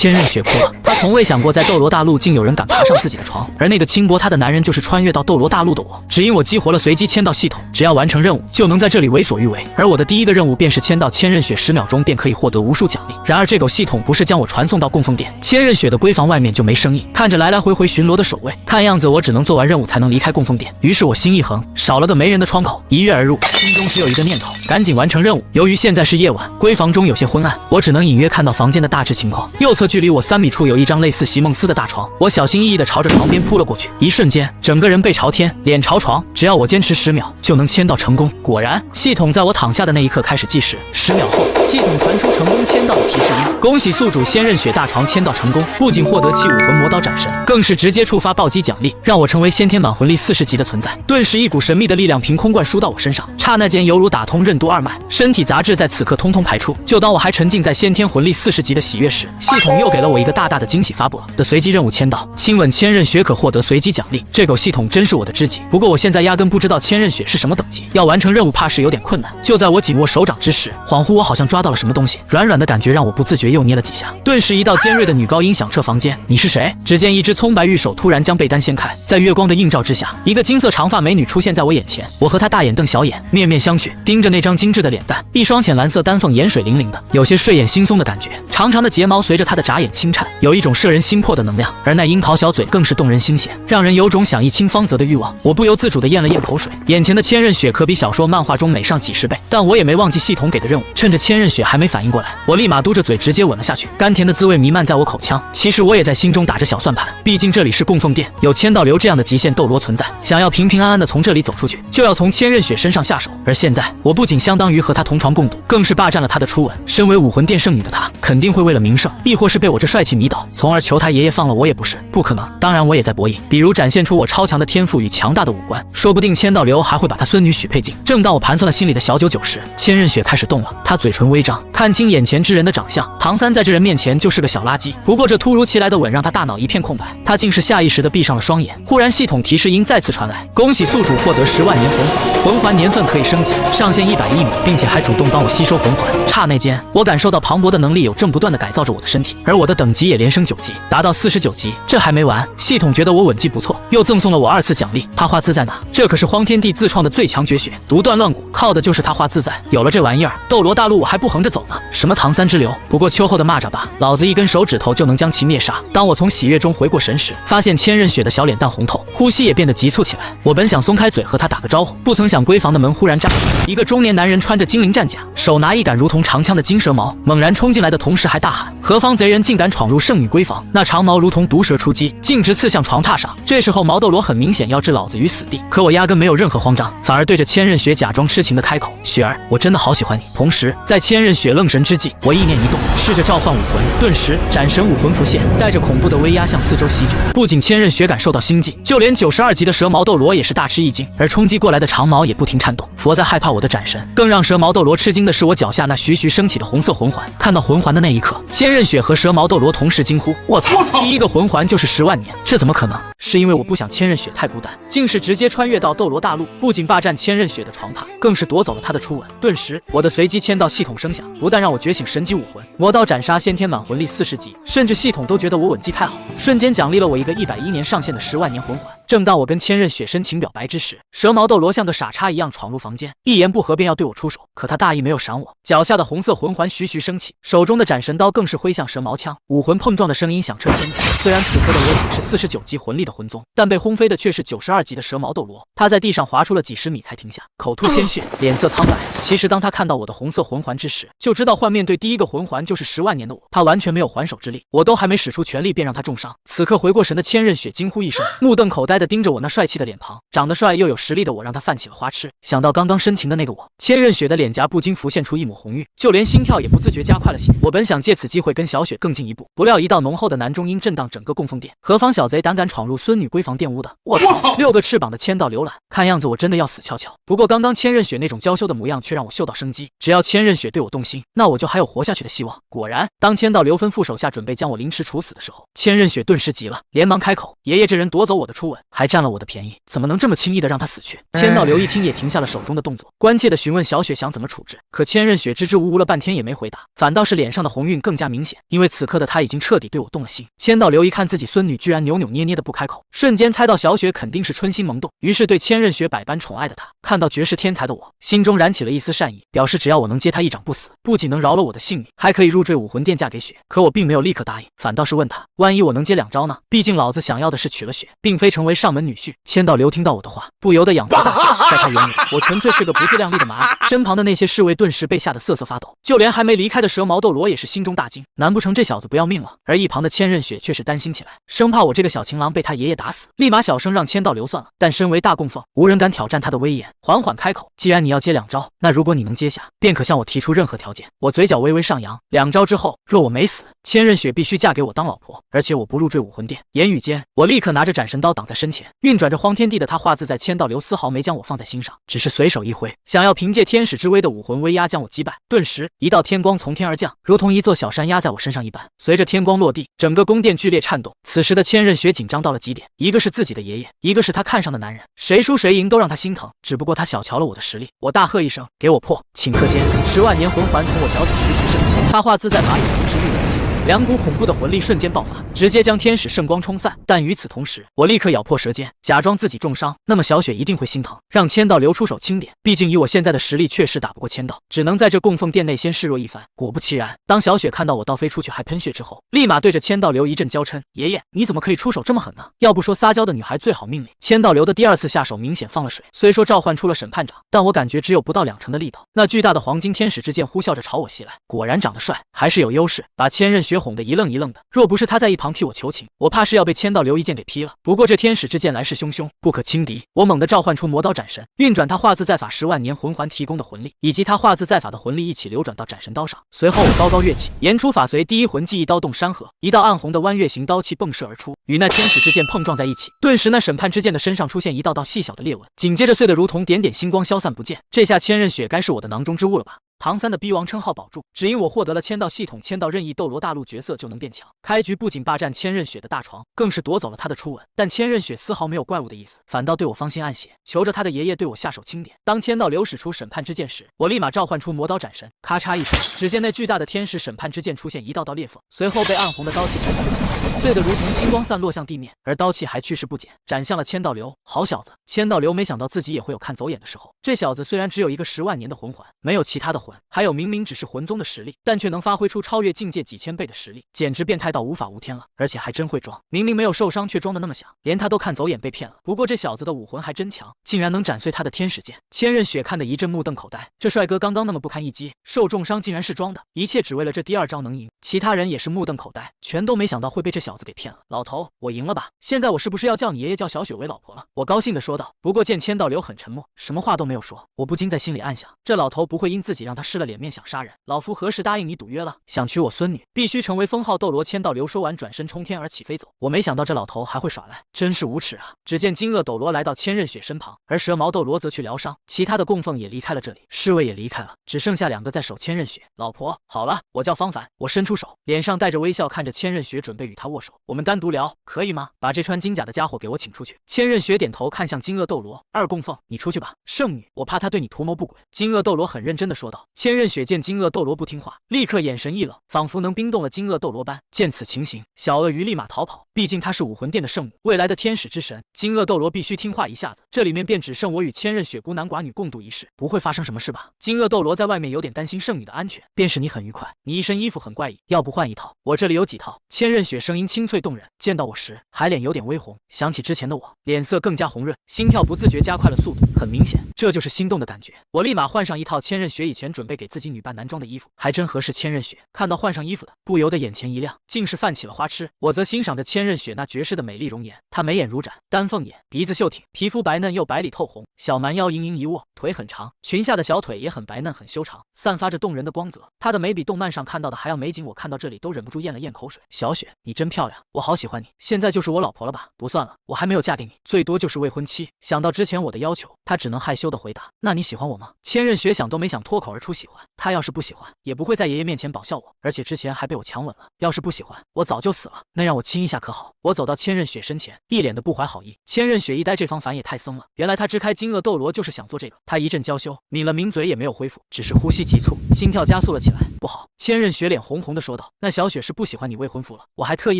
千仞雪哭了，她从未想过在斗罗大陆竟有人敢爬上自己的床，而那个轻薄她的男人就是穿越到斗罗大陆的我。只因我激活了随机签到系统，只要完成任务就能在这里为所欲为。而我的第一个任务便是签到千仞雪10秒钟便可以获得无数奖励。然而这狗系统不是将我传送到供奉殿，千仞雪的闺房外面就没声音，看着来来回回巡逻的守卫，看样子我只能做完任务才能离开供奉殿。于是我心一横，少了个没人的窗口，一跃而入，心中只有一个念头，赶紧完成任务。由于现在是夜晚，闺房中有些昏暗，我只能隐约看到房间的大致情况。右侧距离我3米处有一张类似席梦思的大床，我小心翼翼地朝着床边扑了过去，一瞬间整个人背朝天，脸朝床，只要我坚持10秒就能签到成功。果然，系统在我躺下的那一刻开始计时，10秒后，系统传出成功签到的提示音，恭喜宿主仙刃雪大床签到成功，不仅获得其武魂魔导斩神，更是直接触发暴击奖励，让我成为先天满魂力40级的存在。顿时一股神秘的力量凭空灌输到我身上，刹那间犹如打通任督二脉，身体杂质在此刻通通排出。就当我还沉浸在先天魂力40级的喜悦时，系统又给了我一个大大的惊喜，发布了的随机任务签到，亲吻千仞雪可获得随机奖励。这狗系统真是我的知己，不过我现在压根不知道千仞雪是什么等级，要完成任务怕是有点困难。就在我紧握手掌之时，恍惚我好像抓到了什么东西，软软的感觉让我不自觉又捏了几下，顿时一道尖锐的女高音响彻房间。你是谁？只见一只葱白玉手突然将被单掀开，在月光的映照之下，一个金色长发美女出现在我眼前。我和她大眼瞪小眼，面面相觑，盯着那张精致的脸蛋，一双浅蓝色丹凤眼水灵灵的，有些睡眼惺忪的感觉。长长的睫毛随着她的眨眼轻颤，有一种摄人心魄的能量，而那樱桃小嘴更是动人心弦，让人有种想一清芳泽的欲望。我不由自主地咽了咽口水，眼前的千仞雪可比小说漫画中美上几十倍，但我也没忘记系统给的任务。趁着千仞雪还没反应过来，我立马嘟着嘴直接吻了下去，甘甜的滋味弥漫在我口腔。其实我也在心中打着小算盘，毕竟这里是供奉殿，有千道流这样的极限斗罗存在，想要平平安安的从这里走出去，就要从千仞雪身上下手。而现在我不仅相当于和她同床共度，更是霸占了她的初吻。身为武魂殿圣女的她，肯定会为了名声，亦或是被我这帅气迷倒，从而求她爷爷放了我也不是，不可能。当然我也在博弈，比如展现出我超强的天赋与强大的五官，说不定千道流还会把他孙女许配进。正当我盘算了心里的小九九时，千仞雪开始动了，她嘴唇微张，看清眼前之人的长相，唐三在这人面前就是个小垃圾。不过这突如其来的吻让他大脑一片空白，他竟是下意识地闭上了双眼。忽然系统提示音再次传来，恭喜宿主获得10万年魂环，魂环年份可以升级，上限110米，并且还主动帮我吸收魂环。刹那间我感受到磅礴的能力有正不断地改造着我的身体，而我的等级也连升9级，达到49级。这还没完，系统觉得我吻技不错，又赠送了我2次奖励。他画字在哪？这可是荒天帝自创的最强绝学，独断乱骨，靠的就是他画字在。有了这玩意儿，斗罗大陆我还不横着走呢？什么唐三之流，不过秋后的蚂蚱吧，老子一根手指头就能将其灭杀。当我从喜悦中回过神时，发现千仞雪的小脸蛋红透，呼吸也变得急促起来。我本想松开嘴和他打个招呼，不曾想闺房的门忽然炸开，一个中年男人穿着精灵战甲，手拿一杆如同长枪的金蛇矛，猛然冲进来的同时还大喊：何方贼人竟敢闯入圣女闺房！那长矛如同毒蛇出击，径直刺向床榻上。这时候毛斗罗很明显要置老子于死地，可我压根没有任何慌张，反而对着千仞雪假装痴情的开口：雪儿，我真的好喜欢你。同时在千仞雪愣神之际，我意念一动，试着召唤武魂，顿时斩神武魂浮现，带着恐怖的威压向四周席卷。不仅千仞雪感受到心悸，就连92级的蛇毛斗罗也是大吃一惊，而冲击过来的长矛也不停颤动，佛在害怕我的斩神。更让蛇毛斗罗吃惊的是我脚下那徐徐升起的红色魂环。看到魂环的那一刻，千仞雪和蛇毛斗罗同时惊呼：我操，第一个魂环就是10万年，这怎么可能？是因为我不想千仞雪太孤单，竟是直接穿越到斗罗大陆，不仅霸占千仞雪的床榻，更是夺走了她的初吻。顿时我的随机签到系统声响，不但让我觉醒神级武魂魔刀斩杀先天满魂力40级，甚至系统都觉得我吻技太好，瞬间奖励了我一个110年上限的10万年魂环。正当我跟千仞雪深情表白之时，蛇毛斗罗像个傻叉一样闯入房间，一言不合便要对我出手，可他大意没有闪我，脚下的红色魂环徐徐升起，手中的斩神刀更是挥向蛇毛枪，武魂碰撞的声音响彻天际。虽然此刻的我仅是49级魂力的魂宗，但被轰飞的却是92级的蛇毛斗罗，他在地上滑出了几十米才停下，口吐鲜血，脸色苍白。其实当他看到我的红色魂环之时，就知道换面对第一个魂环就是10万年的我，他完全没有还手之力，我都还没使出全力便让他重伤。此刻回过神的千仞雪惊呼一声，目瞪口呆地盯着我那帅气的脸庞，长得帅又有实力的我让他泛起了花痴。想到刚刚深情的那个我，千仞雪的脸颊不禁浮现出一抹红晕，就连心跳也不自觉加快了些。我本想借此机会跟小雪更进一步，不料一道浓厚的男中音震荡整个供奉殿。何方小贼胆敢闯入孙女闺房玷污的？我操！6个翅膀的千道浏览，看样子我真的要死翘翘。不过刚刚千仞雪那种娇羞的模样却让我嗅到生机，只要千仞雪对我动心，那我就还有活下去的希望。果然，当千道流吩咐手下准备将我凌迟处死的时候，千仞雪顿时急了，连忙开口：爷爷这人夺走我的初吻，还占了我的便宜，怎么能这么轻易的让他死去？千道流一听也停下了手中的动作，关切的询问小雪想怎么处置。可千仞雪支支吾吾了半天也没回答，反倒是脸上的红晕更加明显，因为此刻的他已经彻底对我动了心。千道流一看自己孙女居然扭扭捏捏的不开口，瞬间猜到小雪肯定是春心萌动，于是对千仞雪百般宠爱的他，看到绝世天才的我，心中燃起了一丝善意，表示只要我能接他一掌不死，不仅能饶了我的性命，还可以入赘武魂殿嫁给雪。可我并没有立刻答应，反倒是问他，万一我能接2招呢？毕竟老子想要的是娶了雪，并非成为上门女婿。千道流听到我的话，不由得仰头大笑，在他眼里，我纯粹是个不自量力的蚂蚁。身旁的那些侍卫顿时被吓得瑟瑟发抖，就连还没离开的蛇矛斗罗也是心中大惊，难不成这小子不要命了？而一旁的千仞雪却是担心起来，生怕我这个小情郎被他爷爷打死，立马小声让千道流算了。但身为大供奉，无人敢挑战他的威严，缓缓开口，既然你要接2招，那如果你能接下，便可向我提出任何条件。我嘴角微微上扬，2招之后，若我没死，千仞雪必须嫁给我当老婆，而且我不入赘武魂殿。言语间，我立刻拿着斩神刀挡在身前，运转着荒天地的他画自在，千道流丝毫没将我放在心上，只是随手一挥，想要凭借天使之威的武魂威压将我击败。顿时，一道天光从天而降，如同一座小山压在我身上一般。随着天光落地，整个宫殿剧烈颤动。此时的千仞雪紧张到了极点，一个是自己的爷爷，一个是他看上的男人，谁输谁赢都让他心疼。只不过他小瞧了我的实力，我大喝一声：“给我破！”顷刻间，10万年魂环从我脚底徐徐升起，他画自在法眼同时运为境，2股恐怖的魂力瞬间爆发，直接将天使圣光冲散。但与此同时，我立刻咬破舌尖，假装自己重伤。那么小雪一定会心疼，让千道流出手轻点。毕竟以我现在的实力，确实打不过千道，只能在这供奉殿内先示弱一番。果不其然，当小雪看到我倒飞出去还喷血之后，立马对着千道流一阵娇嗔：“爷爷，你怎么可以出手这么狠呢？要不说撒娇的女孩最好命令。”千道流的第2次下手明显放了水，虽说召唤出了审判长，但我感觉只有不到2成的力道。那巨大的黄金天使之剑呼啸着朝我袭来，果然长得帅，还是有优势，把千仞雪哄得一愣一愣的。若不是他在一旁替我求情，我怕是要被千道流一剑给劈了。不过这天使之剑来势汹汹，不可轻敌，我猛地召唤出魔刀斩神，运转他画自在法10万年魂环提供的魂力，以及他画自在法的魂力一起流转到斩神刀上。随后我高高跃起，言出法随，第一魂技一刀动山河，一道暗红的弯月形刀气迸射而出，与那天使之剑碰撞在一起。顿时那审判之剑的身上出现一道道细小的裂纹，紧接着碎得如同点点星光消散不见。这下千仞雪该是我的囊中之物了吧？唐三的逼王称号保住，只因我获得了签到系统签到任意斗罗大陆角色就能变强。开局不仅霸占千仞雪的大床，更是夺走了他的初吻。但千仞雪丝毫没有怪物的意思，反倒对我芳心暗写，求着他的爷爷对我下手轻点。当签到流使出审判之剑时，我立马召唤出魔刀斩神，咔嚓一声，只见那巨大的天使审判之剑出现一道道裂缝，随后被暗红的刀气震了起来，碎得如同星光散落向地面，而刀气还去势不减，斩向了千道流。好小子！千道流没想到自己也会有看走眼的时候。这小子虽然只有一个10万年的魂环，没有其他的魂，还有明明只是魂宗的实力，但却能发挥出超越境界几千倍的实力，简直变态到无法无天了。而且还真会装，明明没有受伤，却装得那么响，连他都看走眼被骗了。不过这小子的武魂还真强，竟然能斩碎他的天使剑。千仞雪看得一阵目瞪口呆，这帅哥刚刚那么不堪一击，受重伤竟然是装的，一切只为了这第二招能赢。其他人也是目瞪口呆，全都没想到会被这小子给骗了。老头，我赢了吧？现在我是不是要叫你爷爷叫小雪为老婆了？我高兴地说道。不过见千道流很沉默，什么话都没有说，我不禁在心里暗想，这老头不会因自己让他失了脸面想杀人。老夫何时答应你赌约了？想娶我孙女，必须成为封号斗罗。千道流说完，转身冲天而起飞走。我没想到这老头还会耍赖，真是无耻啊！只见金鳄斗罗来到千仞雪身旁，而蛇矛斗罗则去疗伤，其他的供奉也离开了这里，侍卫也离开了，只剩下2个在守千仞雪。老婆，好了，我叫方凡。我伸出手，脸上带着微笑看着千仞雪，准备与他握手。我们单独聊，可以吗？把这穿金甲的家伙给我请出去。千仞雪点头看向金鳄斗罗，二供奉，你出去吧。圣女，我怕他对你图谋不轨。金鳄斗罗很认真的说道。千仞雪见金鳄斗罗不听话，立刻眼神一冷，仿佛能冰冻了金鳄斗罗般。见此情形，小鳄鱼立马逃跑，毕竟他是武魂殿的圣母，未来的天使之神，金鳄斗罗必须听话一下子。这里面便只剩我与千仞雪孤男寡女共度一室，不会发生什么事吧？金鳄斗罗在外面有点担心圣女的安全。便是你很愉快，你一身衣服很怪异，要不换一套？我这里有几套。千仞雪声音清脆动人，见到我时还脸有点微红，想起之前的我，脸色更加红润，心跳不自觉加快了速度，很明显这就是心动的感觉。我立马换上一套千仞雪以前准备给自己女扮男装的衣服，还真合适。千仞雪看到换上衣服的，不由得眼前一亮，竟是泛起了花痴。我则欣赏着千仞雪那绝世的美丽容颜，她眉眼如盏，丹凤眼，鼻子秀挺，皮肤白嫩又白里透红，小蛮腰盈盈一握，腿很长，裙下的小腿也很白嫩很修长，散发着动人的光泽。她的美比动漫上看到的还要美景，我看到这里都忍不住咽了咽口水。小雪，你真漂亮，我好喜欢你，现在就是我老婆了吧？不算了，我还没有嫁给你，最多就是未婚妻。想到之前我的要求，她只能害羞的回答，那你喜欢我吗？千仞雪想都没想脱口而出喜欢。她要是不喜欢，也不会在爷爷面前保笑我，而且之前还被我强吻了。要是不喜欢，我早就死了。那让我亲一下可可好？我走到千仞雪身前，一脸的不怀好意。千仞雪一呆，这方法也太僧了。原来他支开金鳄斗罗就是想做这个。他一阵娇羞，抿了抿嘴也没有恢复，只是呼吸急促，心跳加速了起来。不好！千仞雪脸红红的说道：“那小雪是不喜欢你未婚夫了。”我还特意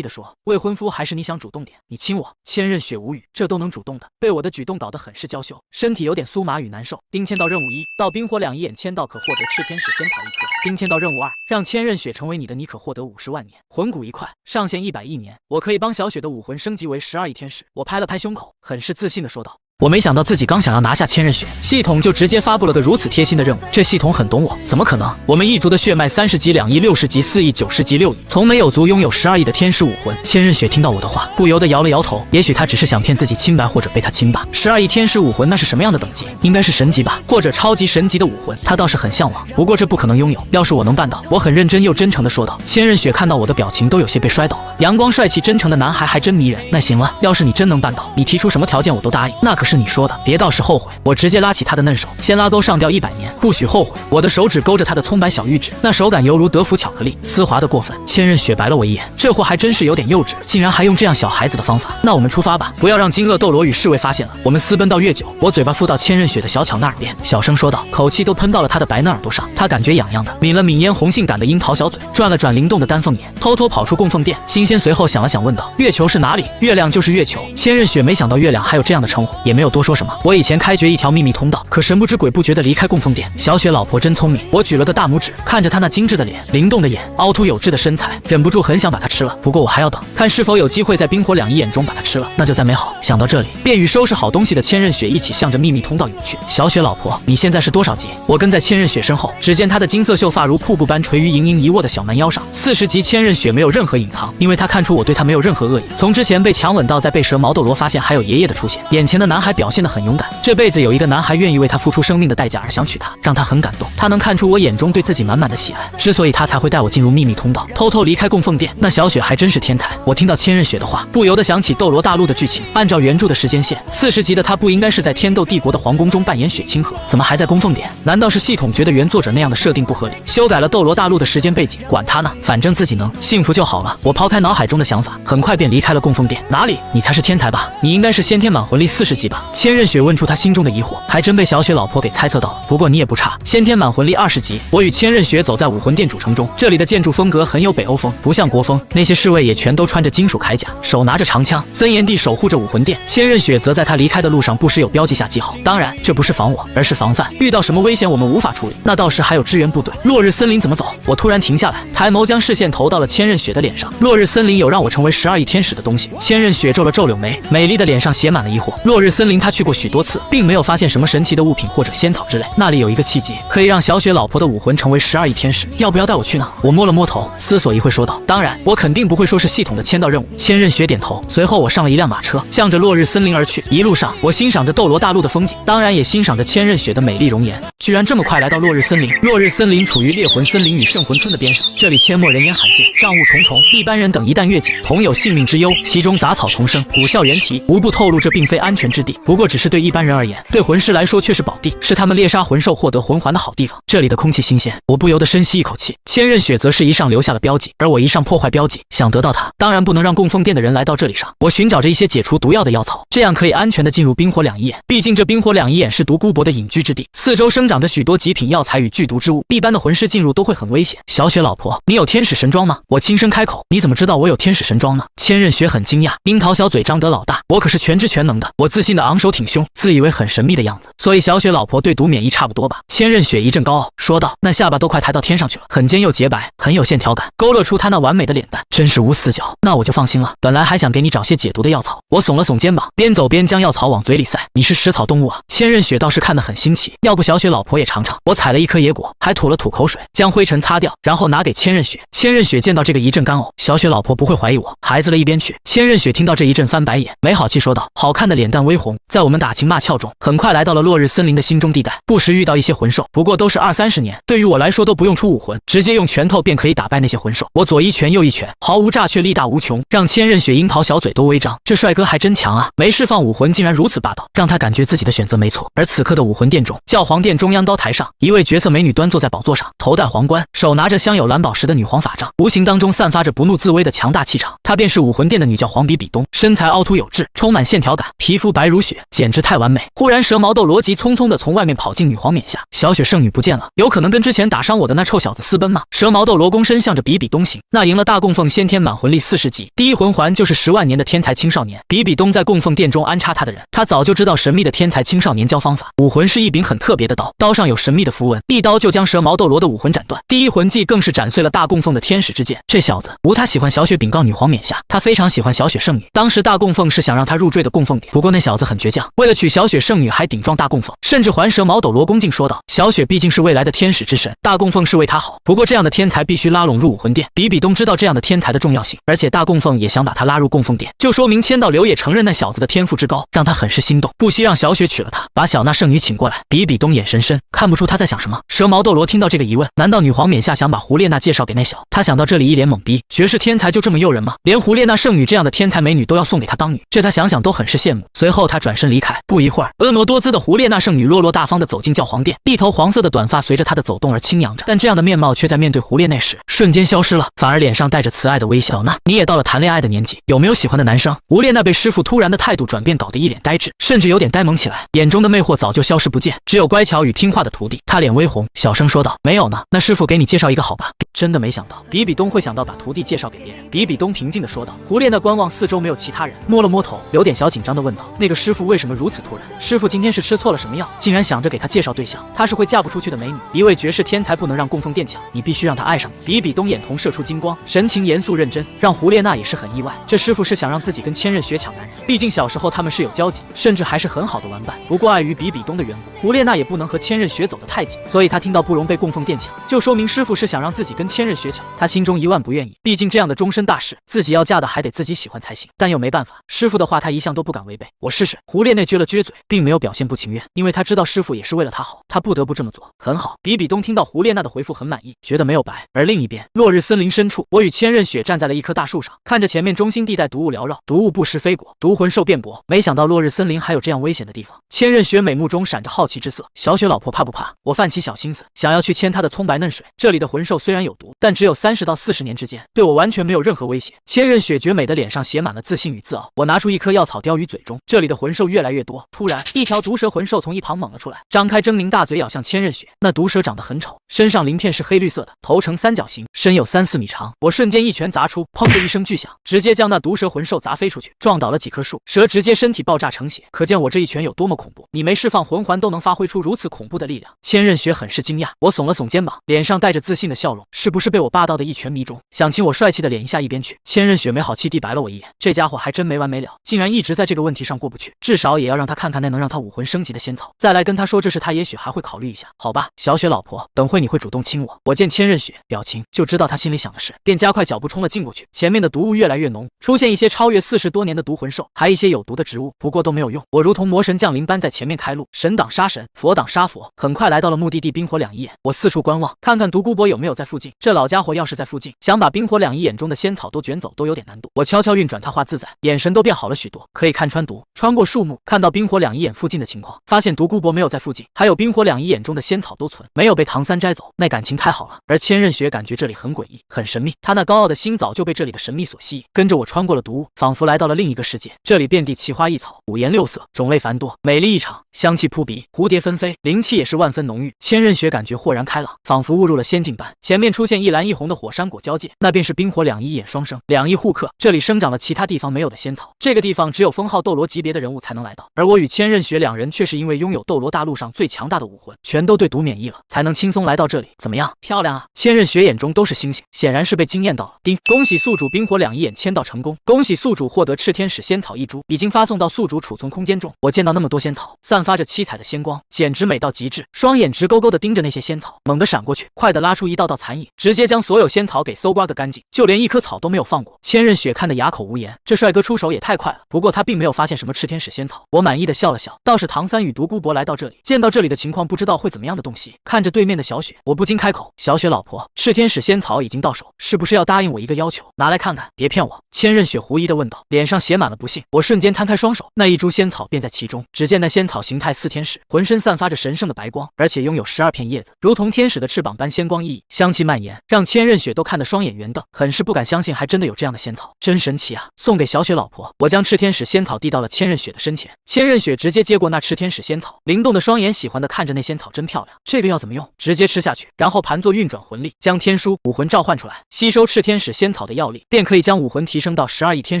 的说：“未婚夫还是你想主动点？你亲我。”千仞雪无语，这都能主动的，被我的举动搞得很是娇羞，身体有点酥麻与难受。丁签到任务1，到冰火两仪眼签到可获得赤天使仙草1颗。丁签到任务2，让千仞雪成为你的，你可获得50万年魂骨1块，上限110亿年。我可以帮小雪的武魂升级为12亿天使。我拍了拍胸口，很是自信的说道。我没想到自己刚想要拿下千仞雪，系统就直接发布了个如此贴心的任务。这系统很懂我，怎么可能？我们一族的血脉30级2亿60级4亿90级6亿，从没有族拥有12亿的天使武魂。千仞雪听到我的话，不由得摇了摇头。也许他只是想骗自己清白，或者被他亲吧。12亿天使武魂那是什么样的等级？应该是神级吧，或者超级神级的武魂。他倒是很向往，不过这不可能拥有。要是我能办到，我很认真又真诚的说道。千仞雪看到我的表情都有些被摔倒了。阳光帅气真诚的男孩还真迷人。那行了，要是你真能办到，你提出什么条件我都答应。那可是你说的，别到时后悔。我直接拉起他的嫩手，先拉钩上吊100年，不许后悔。我的手指勾着他的葱白小玉指，那手感犹如德芙巧克力，丝滑的过分。千仞雪白了我一眼，这货还真是有点幼稚，竟然还用这样小孩子的方法。那我们出发吧，不要让金鳄斗罗与侍卫发现了。我们私奔到月九，我嘴巴附到千仞雪的小巧那耳边，小声说道，口气都喷到了他的白嫩耳朵上。他感觉痒痒的，抿了抿嫣红性感的樱桃小嘴，转了转灵动的丹凤眼，偷偷跑出供奉殿。新鲜随后想了想，问道：月球是哪里？月亮就是月球。千仞雪没想到月亮还有这样的称呼，也没有多说什么。我以前开掘一条秘密通道，可神不知鬼不觉地离开供奉殿。小雪老婆真聪明，我举了个大拇指，看着她那精致的脸、灵动的眼、凹凸有致的身材，忍不住很想把她吃了。不过我还要等，看是否有机会在冰火两仪眼中把她吃了，那就再美好。想到这里，便与收拾好东西的千仞雪一起向着秘密通道涌去。小雪老婆，你现在是多少级？我跟在千仞雪身后，只见她的金色秀发如瀑布般垂于盈盈一握的小蛮腰上。40级千仞雪没有任何隐藏，因为她看出我对她没有任何恶意。从之前被强吻到再被蛇毛斗罗发现还有爷爷的出现，眼前的男孩表现得很勇敢，这辈子有一个男孩愿意为他付出生命的代价而想娶她，让他很感动。他能看出我眼中对自己满满的喜爱，之所以他才会带我进入秘密通道，偷偷离开供奉殿。那小雪还真是天才。我听到千仞雪的话，不由得想起斗罗大陆的剧情。按照原著的时间线，40级的他不应该是在天斗帝国的皇宫中扮演雪清河，怎么还在供奉殿？难道是系统觉得原作者那样的设定不合理，修改了斗罗大陆的时间背景？管他呢，反正自己能幸福就好了。我抛开脑海中的想法，很快便离开了供奉殿。哪里？你才是天才吧？你应该是先天满魂力40级吧？千仞雪问出他心中的疑惑，还真被小雪老婆给猜测到了。不过你也不差，先天满魂力20级。我与千仞雪走在武魂殿主城中，这里的建筑风格很有北欧风，不像国风。那些侍卫也全都穿着金属铠甲，手拿着长枪，森严地守护着武魂殿。千仞雪则在他离开的路上不时有标记下记号，当然这不是防我，而是防范。遇到什么危险我们无法处理，那倒是还有支援部队。落日森林怎么走？我突然停下来，抬眸将视线投到了千仞雪的脸上。落日森林有让我成为12亿天使的东西。千仞雪皱了皱柳眉，美丽的脸上写满了疑惑。落日森林他去过许多次，并没有发现什么神奇的物品或者仙草之类。那里有一个契机，可以让小雪老婆的武魂成为12亿天使，要不要带我去呢？我摸了摸头，思索一会说道：当然，我肯定不会说是系统的签到任务。千仞雪点头，随后我上了一辆马车，向着落日森林而去。一路上，我欣赏着斗罗大陆的风景，当然也欣赏着千仞雪的美丽容颜。居然这么快来到落日森林。落日森林处于猎魂森林与圣魂村的边上，这里阡陌人烟罕见，障物重重，一般人等一旦越境，同有性命之忧。其中杂草丛生，古笑猿啼，无不透露这并非安全之地。不过只是对一般人而言，对魂师来说却是宝地，是他们猎杀魂兽获得魂环的好地方。这里的空气新鲜，我不由得深吸一口气。千仞雪则是一上留下了标记，而我一上破坏标记，想得到它，当然不能让供奉殿的人来到这里上。我寻找着一些解除毒药的药草，这样可以安全的进入冰火两仪眼。毕竟这冰火两仪眼是独孤博的隐居之地，四周生长着许多极品药材与剧毒之物，一般的魂师进入都会很危险。小雪老婆，你有天使神装吗？我轻声开口，你怎么知道我有天使神装呢？千仞雪很惊讶，樱桃小嘴张得老大，我可是全知全能的。我自信的昂首挺胸，自以为很神秘的样子，所以小雪老婆对毒免疫差不多吧？千仞雪一阵高傲，说道，那下巴都快抬到天上去了，很尖又洁白，很有线条感，勾勒出她那完美的脸蛋，真是无死角。那我就放心了，本来还想给你找些解毒的药草。我耸了耸肩膀，边走边将药草往嘴里塞。你是食草动物啊？千仞雪倒是看得很新奇，要不小雪老婆也尝尝。我采了一颗野果，还吐了吐口水，将灰尘擦掉，然后拿给千仞雪。千仞雪见到这个一阵干呕，小雪老婆不会怀疑我，孩子了一边去。千仞雪听到这一阵翻白眼，没好气说道，好看的脸蛋微红。在我们打情骂俏中，很快来到了落日森林的心中地带，不时遇到一些魂兽，不过都是20-30年，对于我来说都不用出武魂，直接用拳头便可以打败那些魂兽。我左一拳右一拳，毫无诈却力大无穷，让千仞雪樱桃小嘴都微张。这帅哥还真强啊，没释放武魂竟然如此霸道，让他感觉自己的选择没错。而此刻的武魂殿中，教皇殿中央刀台上，一位绝色美女端坐在宝座上，头戴皇冠，手拿着镶有蓝宝石的女皇法杖，无形当中散发着不怒自威的强大气场。她便是武魂殿的女教皇比比东，身材凹凸有致，充满线条感，皮肤白如雪，简直太完美。忽然蛇矛斗罗急匆匆地从外面跑进女皇冕下，小雪圣女不见了，有可能跟之前打伤我的那臭小子私奔吗？蛇矛斗罗躬身向着比比东行，那赢了大供奉先天满魂力40级，第一魂环就是10万年的天才青少年。比比东在供奉殿中安插他的人，他早就知道神秘的天才青少年教方法。武魂是一柄很特别的刀，刀上有神秘的符文，一刀就将蛇矛斗罗的武魂斩断。第一魂技更是斩碎了大供奉的天使之剑。这小子无他喜欢小雪禀告女皇冕下，他非常喜欢小雪圣女。当时大供奉是想让他入赘的供奉点，不过那小子很倔强，为了娶小雪圣女还顶撞大供奉，甚至还蛇矛斗罗恭敬说道：小雪毕竟是未来的天使之神，大供奉是为他好，不过这样的天才必须拉拢入武魂殿。比比东知道这样的天才的重要性，而且大供奉也想把他拉入供奉殿，就说明千道流也承认那小子的天赋之高，让他很是心动，不惜让小雪娶了他，把小娜圣女请过来。比比东眼神深，看不出他在想什么。蛇矛斗罗听到这个疑问，难道女皇冕下想把胡列娜介绍给那小？他想到这里一脸懵逼，绝世天才就这么诱人吗？连胡列娜圣女这样的天才美女都要送给他当女，这他想想都很是羡慕。随后他转身离开，不一会儿，婀娜多姿的胡列娜圣女落落大方地走进教皇殿，一头黄色的短发随着她的走动而轻扬着，但这样的面貌却在面对胡列娜时瞬间消失了，反而脸上带着慈爱的微笑。那你也到了谈恋爱的年纪，有没有喜欢的男生？胡列娜被师傅突然的态度转变搞得一脸呆滞，甚至有点呆萌起来，眼中的魅惑早就消失不见，只有乖巧与听话的徒弟。他脸微红，小声说道：没有呢，那师傅给你介绍一个好吧。真的没想到比比东会想到把徒弟介绍给别人。比比东平静地说道。胡列娜观望四周没有其他人，摸了摸头，有点小紧张地问道：那个师傅为什么如此突然？师傅今天是吃错了什么药，竟然想着给他介绍对象？她是会嫁不出去的美女，一位绝世天才不能让供奉殿抢，你必须让他爱上你。比比东眼瞳射出金光，神情严肃认真，让胡列娜也是很意外。这师傅是想让自己跟千仞雪抢男人，毕竟小时候他们是有交集，甚至还是很好的玩伴。不过碍于比比东的缘故，胡列娜也不能和千仞雪走得太近，所以她听到不容被供奉殿抢，就说明师傅是想让自己跟千仞雪抢。她心中1万不愿意，毕竟这样的终身大事，自己要嫁的还得自己喜欢才行。但又没办法，师傅的话她一向都不敢违背。我试试。胡列娜撅了撅嘴，并没有表现不情愿，因为她知道师傅也是为了她好，她不得不这么做。很好。比比东听到胡列娜的回复很满意，觉得没有白。而另一边，落日森林深处，我与千仞雪站在了一棵大树上，看着前面中心地带毒雾缭绕，毒雾不时飞过，毒魂兽遍布。没想到落日森林还有这样危险的地方。千仞雪美目中闪着好奇之色，小雪老婆怕不怕？我泛起小心思，想要去牵她的葱白嫩水。这里的魂兽虽然有毒，但只有30到40年之间，对我完全没有任何威胁。千仞雪绝美的脸上写满了自信与自傲。我拿出一颗药草叼于嘴中，这里的魂兽越来越多。突然，一条毒蛇魂兽从一旁猛了出来，张开狰狞大嘴咬向千仞雪。那毒蛇长得很丑，身上鳞片是黑绿色的，头呈三角形，身有3、4米长。我瞬间一拳砸出，砰的一声巨响，直接将那毒蛇魂兽砸飞出去，撞倒了几棵树，蛇直接身体爆炸成血。可见我这一拳有多么恐怖，你没释放魂环都能发挥出如此恐怖的力量。千仞雪很是惊讶，我耸了耸肩膀，脸上带着自信的笑容，是不是被我霸道的一拳迷中，想请我帅气的脸一下一边去？千仞雪没好气地白了我一眼，这家伙还真没完没了，竟然一直在这个问题上过不去，至少也要让他看看那能让他武魂升级的仙草，再来跟他说这是他也许还会考虑一下。好吧，小雪老婆，等会你会主动亲我。我见千仞雪表情就知道他心里想的是，便加快脚步冲了进过去。前面的毒雾越来越浓，出现一些超越40多年的毒魂兽，还一些有毒的植物，不过都没有用。我如同魔神降临般在前面开路，神挡杀神，佛挡杀佛，很快来到了目的地冰火两仪眼。我四处观望，看看独孤博有没有在附近。这老家伙要是在附近，想把冰火两仪眼中的仙草都卷走都有点难度。我悄悄运转他化自在，眼神都变好了许多，可以看穿毒。穿过树木，看到冰火两仪眼附近的情况，发现独孤博没有在附近，还有冰火两仪眼中的仙草都存，没有被唐三摘走，那感情太好了。而千仞雪感觉这里很诡异，很神秘，他那高傲的心早就被这里的神秘所吸引，跟着我穿过了毒雾，仿佛来到了另一个世界。这里遍地奇花异草，五颜六色，种类繁多，美丽异常，香气扑鼻，蝴蝶纷飞，灵气也是万分浓郁。千仞雪感觉豁然开朗，仿佛误入了仙境般。前面出现一蓝一红的火山果交界，那便是冰火两仪眼双生，两仪互克。这里生长了其他地方没有的仙草，这个地方只有封号斗罗级别的人物才能来到，而我与千仞雪两人却是因为拥有斗罗大陆上最强大的武魂，全都对毒免疫了，才能轻松来到这里。怎么样，漂亮啊？千仞雪眼中都是星星，显然是被惊艳到了。叮，恭喜宿主冰火两仪眼签到成功，恭喜宿主获得赤天使仙草1株，已经发送到宿主储存空间中。我见到那么多仙草，散发着七彩的仙光，简直美到极致，双眼直勾勾地盯着那些仙草，猛地闪过去，快地拉出一道道残影，直接将所有仙草给搜刮个干净，就连一颗草都没有放过。千仞雪看得哑口无言，这帅哥出手也太快了。不过他并没有发现什么赤天使仙草，我满意的笑了笑。倒是唐三与独孤博来到这里，见到这里的情况，不知道会怎么样的洞悉。看着对面的小雪，我不禁开口：小雪老婆，赤天使仙草已经到手，是不是要答应我一个要求？拿来看看，别骗我。千仞雪狐疑的问道，脸上写满了不信。我瞬间摊开双手，那一株仙草便在其中。只见那仙草形态似天使，浑身散发着神圣的白光，而且拥有12片叶子，如同天使的翅膀般仙光熠熠，香气蔓延，让千仞雪都看得双眼圆瞪，很是不敢相信还真的有这样的仙草。仙草，真神奇啊！送给小雪老婆。我将赤天使仙草递到了千仞雪的身前，千仞雪直接接过那赤天使仙草，灵动的双眼喜欢的看着那仙草，真漂亮。这个要怎么用？直接吃下去，然后盘坐运转魂力，将天书武魂召唤出来，吸收赤天使仙草的药力，便可以将武魂提升到12亿天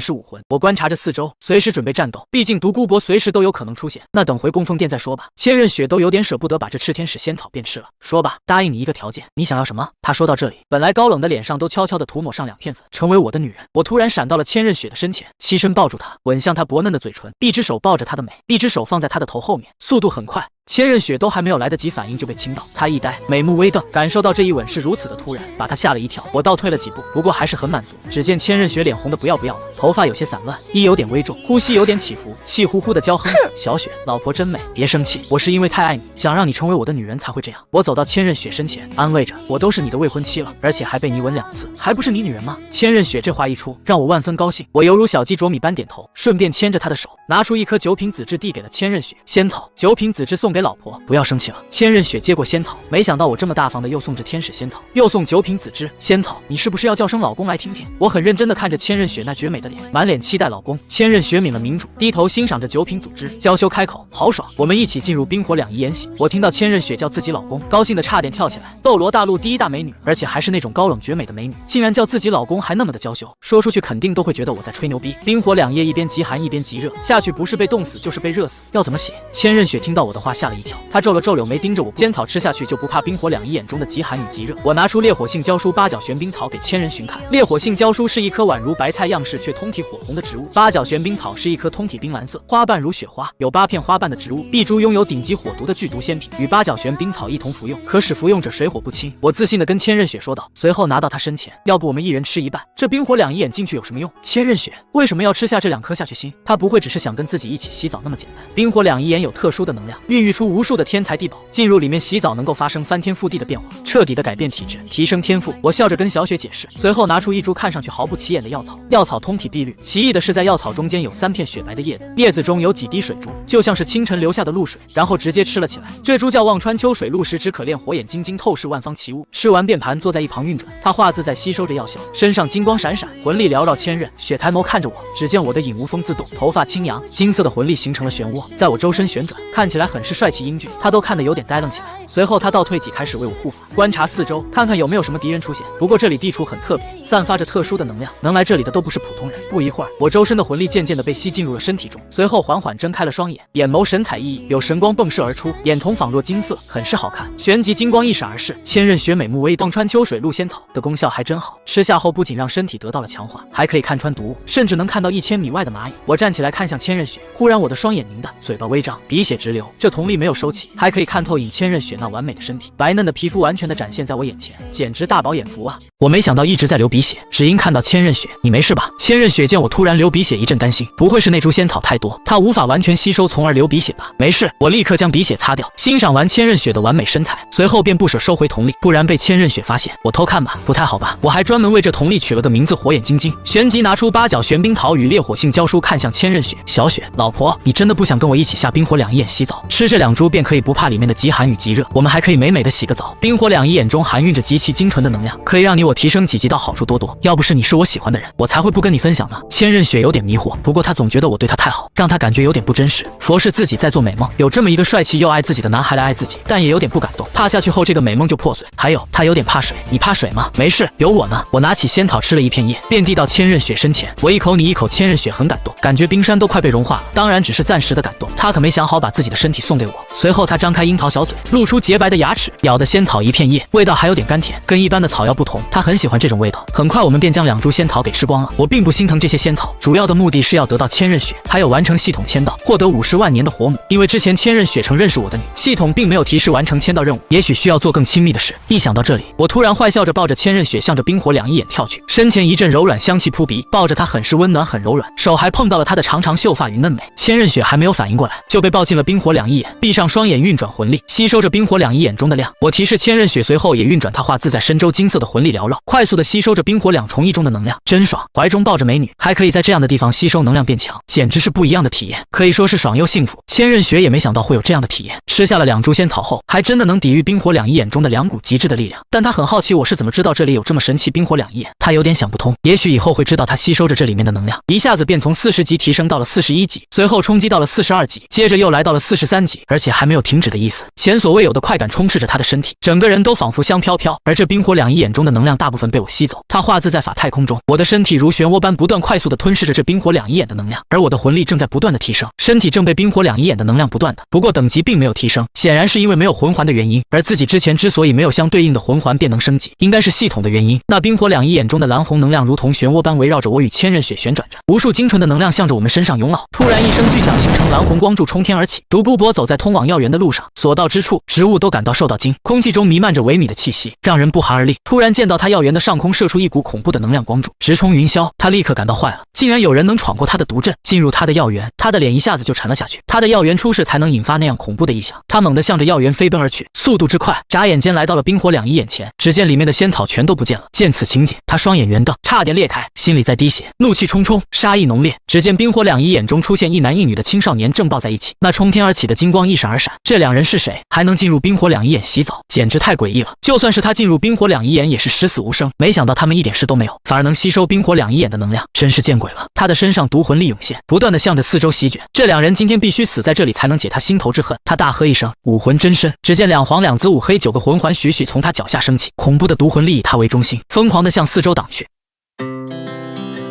使武魂。我观察着四周，随时准备战斗，毕竟独孤博随时都有可能出现。那等回供奉殿再说吧。千仞雪都有点舍不得把这赤天使仙草便吃了。说吧，答应你一个条件，你想要什么？他说到这里，本来高冷的脸上都悄悄地涂抹上2片粉，成为我的女人。我突然闪到了千仞雪的身前，栖身抱住她，吻向她薄嫩的嘴唇，一只手抱着她的美，一只手放在她的头后面，速度很快。千仞雪都还没有来得及反应就被亲到，她一呆，美目微瞪，感受到这一吻是如此的突然，把她吓了一跳。我倒退了几步，不过还是很满足。只见千仞雪脸红的不要不要的，头发有些散乱，衣有点微重，呼吸有点起伏，气呼呼的娇哼：“小雪，老婆真美，别生气，我是因为太爱你，想让你成为我的女人才会这样。”我走到千仞雪身前，安慰着：“我都是你的未婚妻了，而且还被你吻2次，还不是你女人吗？”千仞雪这话一出，让我万分高兴，我犹如小鸡啄米般点头，顺便牵着她的手，拿出一颗9品紫芝递给了千仞雪。仙草，9品紫芝送给老婆，不要生气了。千仞雪接过仙草，没想到我这么大方的又送这天使仙草，又送9品紫芝。仙草，你是不是要叫声老公来听听？我很认真的看着千仞雪那绝美的脸，满脸期待老公。千仞雪抿了抿主，低头欣赏着9品紫芝，娇羞开口：“好爽！”我们一起进入冰火两仪演习。我听到千仞雪叫自己老公，高兴的差点跳起来。斗罗大陆第1大美女，而且还是那种高冷绝美的美女，竟然叫自己老公，还那么的娇羞，说出去肯定都会觉得我在吹牛逼。冰火两液一边极寒一边极热，下去不是被冻死就是被热死，要怎么洗？千仞雪听到我的话吓了一跳，她皱了皱柳眉，盯着我。仙草吃下去就不怕冰火两仪眼中的极寒与极热。我拿出烈火性胶书八角玄冰草给千仞寻看。烈火性胶书是一颗宛如白菜样式却通体火红的植物，八角玄冰草是一颗通体冰蓝色，花瓣如雪花，有8片花瓣的植物。碧珠拥有顶级火毒的剧毒仙品，与八角玄冰草一同服用，可使服用者水火不侵。我自信地跟千仞雪说道，随后拿到她身前，要不我们一人吃一半？这冰火两仪眼进去有什么用？千仞雪为什么要吃下这2颗下去心？她不会只是想跟自己一起洗澡那么简单。冰火两仪眼有特殊的能量，孕育出无数的天才地宝，进入里面洗澡能够发生翻天覆地的变化，彻底的改变体质，提升天赋。我笑着跟小雪解释，随后拿出一株看上去毫不起眼的药草，药草通体碧绿，奇异的是在药草中间有3片雪白的叶子，叶子中有几滴水珠，就像是清晨流下的露水，然后直接吃了起来。这株叫忘川秋水露，10指可炼火眼金睛，透视万方奇物。吃完便盘坐在一旁运转，他画字在吸收着药效，身上金光闪闪，魂力缭绕千仞雪。抬眸看着我，只见我的影无风自动，头发轻扬，金色的魂力形成了漩涡，在我周身旋转，看起来很是帅气英俊。他都看得有点呆愣起来。随后他倒退几，开始为我护法，观察四周，看看有没有什么敌人出现。不过这里地处很特别，散发着特殊的能量，能来这里的都不是普通人。不一会儿，我周身的魂力渐渐地被吸进入了身体中，随后缓缓睁开了双眼，眼眸神采奕奕，有神光迸射而出，眼瞳仿若金色，很是好看。旋即金光一闪而逝，千仞雪美目微瞪。忘川秋水露仙草的功效还真好，吃下后不仅让身体得到了强化，还可以看穿毒物，甚至能看到1000米外的蚂蚁。我站起来看向千仞雪，忽然我的双眼凝的，嘴巴微张，鼻血直流。这瞳力没有收起，还可以看透影千仞雪那完美的身体，白嫩的皮肤完全的展现在我眼前，简直大饱眼福啊！我没想到一直在流鼻血，只因看到千仞雪，你没事吧？千仞雪见我突然流鼻血，一阵担心，不会是那株仙草太多，它无法完全吸收，从而流鼻血吧？没事，我立刻将鼻血擦掉。欣赏完千仞雪的完美身材，随后便不舍收回瞳力，不然被千仞雪发现，我偷看吧，不太好吧？我还专门为这瞳力取了个名字，火眼金睛。旋即拿出八角玄冰桃与烈火性胶书，看向千仞雪，小雪，老婆，你真的不想跟我一起下冰火两仪眼洗澡？吃这2株便可以不怕里面的极寒与极热，我们还可以美美的洗个澡。冰火两仪眼中含蕴着极其精纯的能量，可以让你我提升几级到好处多多。要不是你是我喜欢的人，我才会不跟你分享呢。千仞雪有点迷惑，不过她总觉得我对她太好，让她感觉有点不真实。佛是自己在做美梦，有这么一个帅气又爱自己的男孩来爱自己，但也有点不感动，怕下去后这个美梦就破碎。还有，他有点怕水，你怕水吗？没事，有我呢。我拿起仙草吃了1片叶，便递到千仞雪身前，我一口你一口，千仞雪很感动，感觉冰山都快被融化了。当然只是暂时的感动，她可没想好把自己的身体送给我。随后她张开樱桃小嘴，露出洁白的牙齿，咬的仙草1片叶，味道还有点甘甜，跟一般的草药不同，她很喜欢这种味道。很快我们便将2株仙草给吃光了。我并不心疼这些仙草，主要的目的是要得到千仞雪，还有完成系统签到，获得50万年的火母。因为之前千仞雪承认是我的女，系统并没有提示完成签到任务，也许需要做更亲密的事。一想到这里，我突然坏笑着抱着千仞雪向着冰火两仪眼跳去，身前一阵柔软香气扑鼻，抱着她很是温暖，很柔软，手还碰到了她的长长秀发与嫩美。千仞雪还没有反应过来，就被抱进了冰火两仪眼，闭上双眼运转魂力，吸收着冰火两仪眼中的量。我提示千仞雪，随后也运转她画自在身周金色的魂力缭绕，快速的吸收着冰火两重翼中的能量，真爽。怀中抱着美美女，还可以在这样的地方吸收能量变强，简直是不一样的体验，可以说是爽又幸福。千仞雪也没想到会有这样的体验，吃下了2株仙草后，还真的能抵御冰火两仪眼中的2股极致的力量。但他很好奇我是怎么知道这里有这么神奇冰火两仪眼，他有点想不通。也许以后会知道他吸收着这里面的能量，一下子便从40级提升到了41级，随后冲击到了42级，接着又来到了43级，而且还没有停止的意思。前所未有的快感充斥着他的身体，整个人都仿佛香飘飘。而这冰火两仪眼中的能量大部分被我吸走，他化自在法太空中，我的身体如漩涡般不断快速地吞噬着这冰火两仪眼的能量，而我的魂力正在不断的提升，身体正被冰火两仪眼的能量不断的，不过等级并没有提升，显然是因为没有魂环的原因。而自己之前之所以没有相对应的魂环便能升级，应该是系统的原因。那冰火两仪眼中的蓝红能量如同漩涡般围绕着我与千仞雪旋转着，无数精纯的能量向着我们身上涌淌。突然一声巨响，形成蓝红光柱冲天而起。独孤博走在通往药园的路上，所到之处植物都感到受到惊，空气中弥漫着萎靡的气息，让人不寒而栗。突然见到他药园的上空射出一股恐怖的能量光柱，直冲云霄。他立刻感到坏了，竟然有人能闯过他的毒阵，进入他的药园。他的脸一下子就沉了下去，他的药园出事才能引发那样恐怖的异象。他猛地向着药园飞奔而去，速度之快，眨眼间来到了冰火两仪眼前。只见里面的仙草全都不见了。见此情景，他双眼圆瞪，差点裂开，心里在滴血，怒气冲冲，杀意浓烈。只见冰火两仪眼中出现一男一女的青少年正抱在一起，那冲天而起的金光一闪而闪。这2人是谁？还能进入冰火两仪眼洗澡，简直太诡异了。就算是他进入冰火两仪眼也是十死无生，没想到他们一点事都没有，反而能吸收冰火两仪眼的能量，真是见鬼了。他的身上毒魂力涌现，不断的向着四周席卷。这2人今天必须死在这里才能解他心头之恨。他大喝一声，武魂真身。只见2黄2紫5黑9个魂环徐徐从他脚下升起，恐怖的毒魂力以他为中心，疯狂的向四周挡去。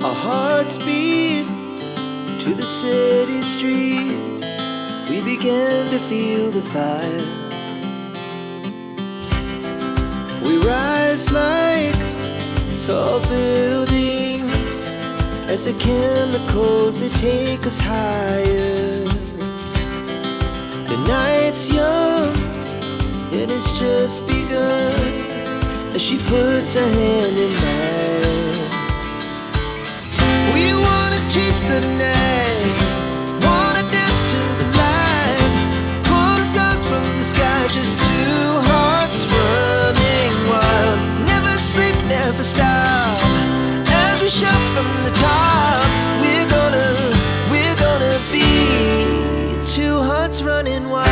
Our hearts beat to the city streets. We began to feel the fire. We rise like tall buildings as the chemicals they take us higher. The night's young and it's just begun as she puts her hand in mine. We wanna chase the night, wanna dance to the light, pull the stars from the sky, just 2 hearts running wild. Never sleep, never stop, as we shout from the top. We're gonna be 2 hearts running wild.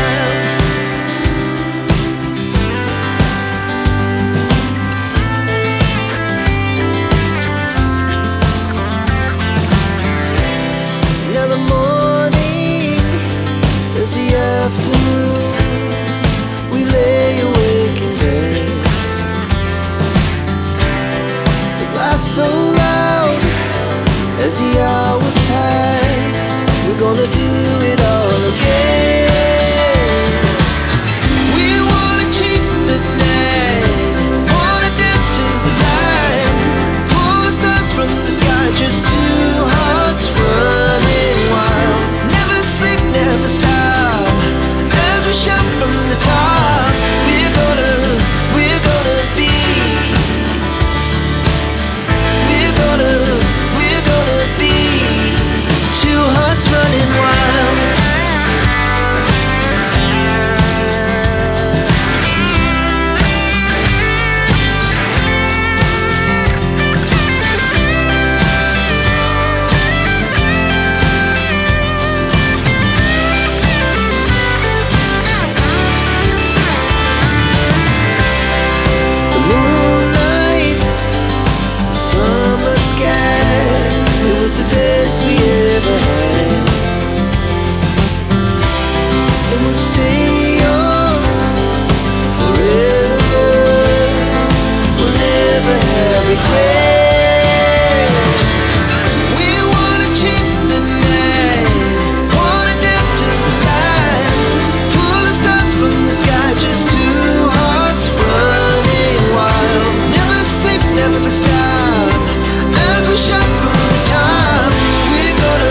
Afternoon, we lay awake in bed. The laughs so loud as the hours pass. We're gonna do it all again. We wanna chase the night, wanna dance to the light, pull the stars from the sky, just 2 hearts running wild. Never sleep, never stop, shout from the top. We're gonna be 2 hearts running wild. The best we ever had, and we'll stay young forever. We'll never have regrets. We wanna chase the night, wanna dance to the light, pull the stars from the sky, just 2 hearts running wild. Never sleep, never stop, as we shout from the top. We're gonna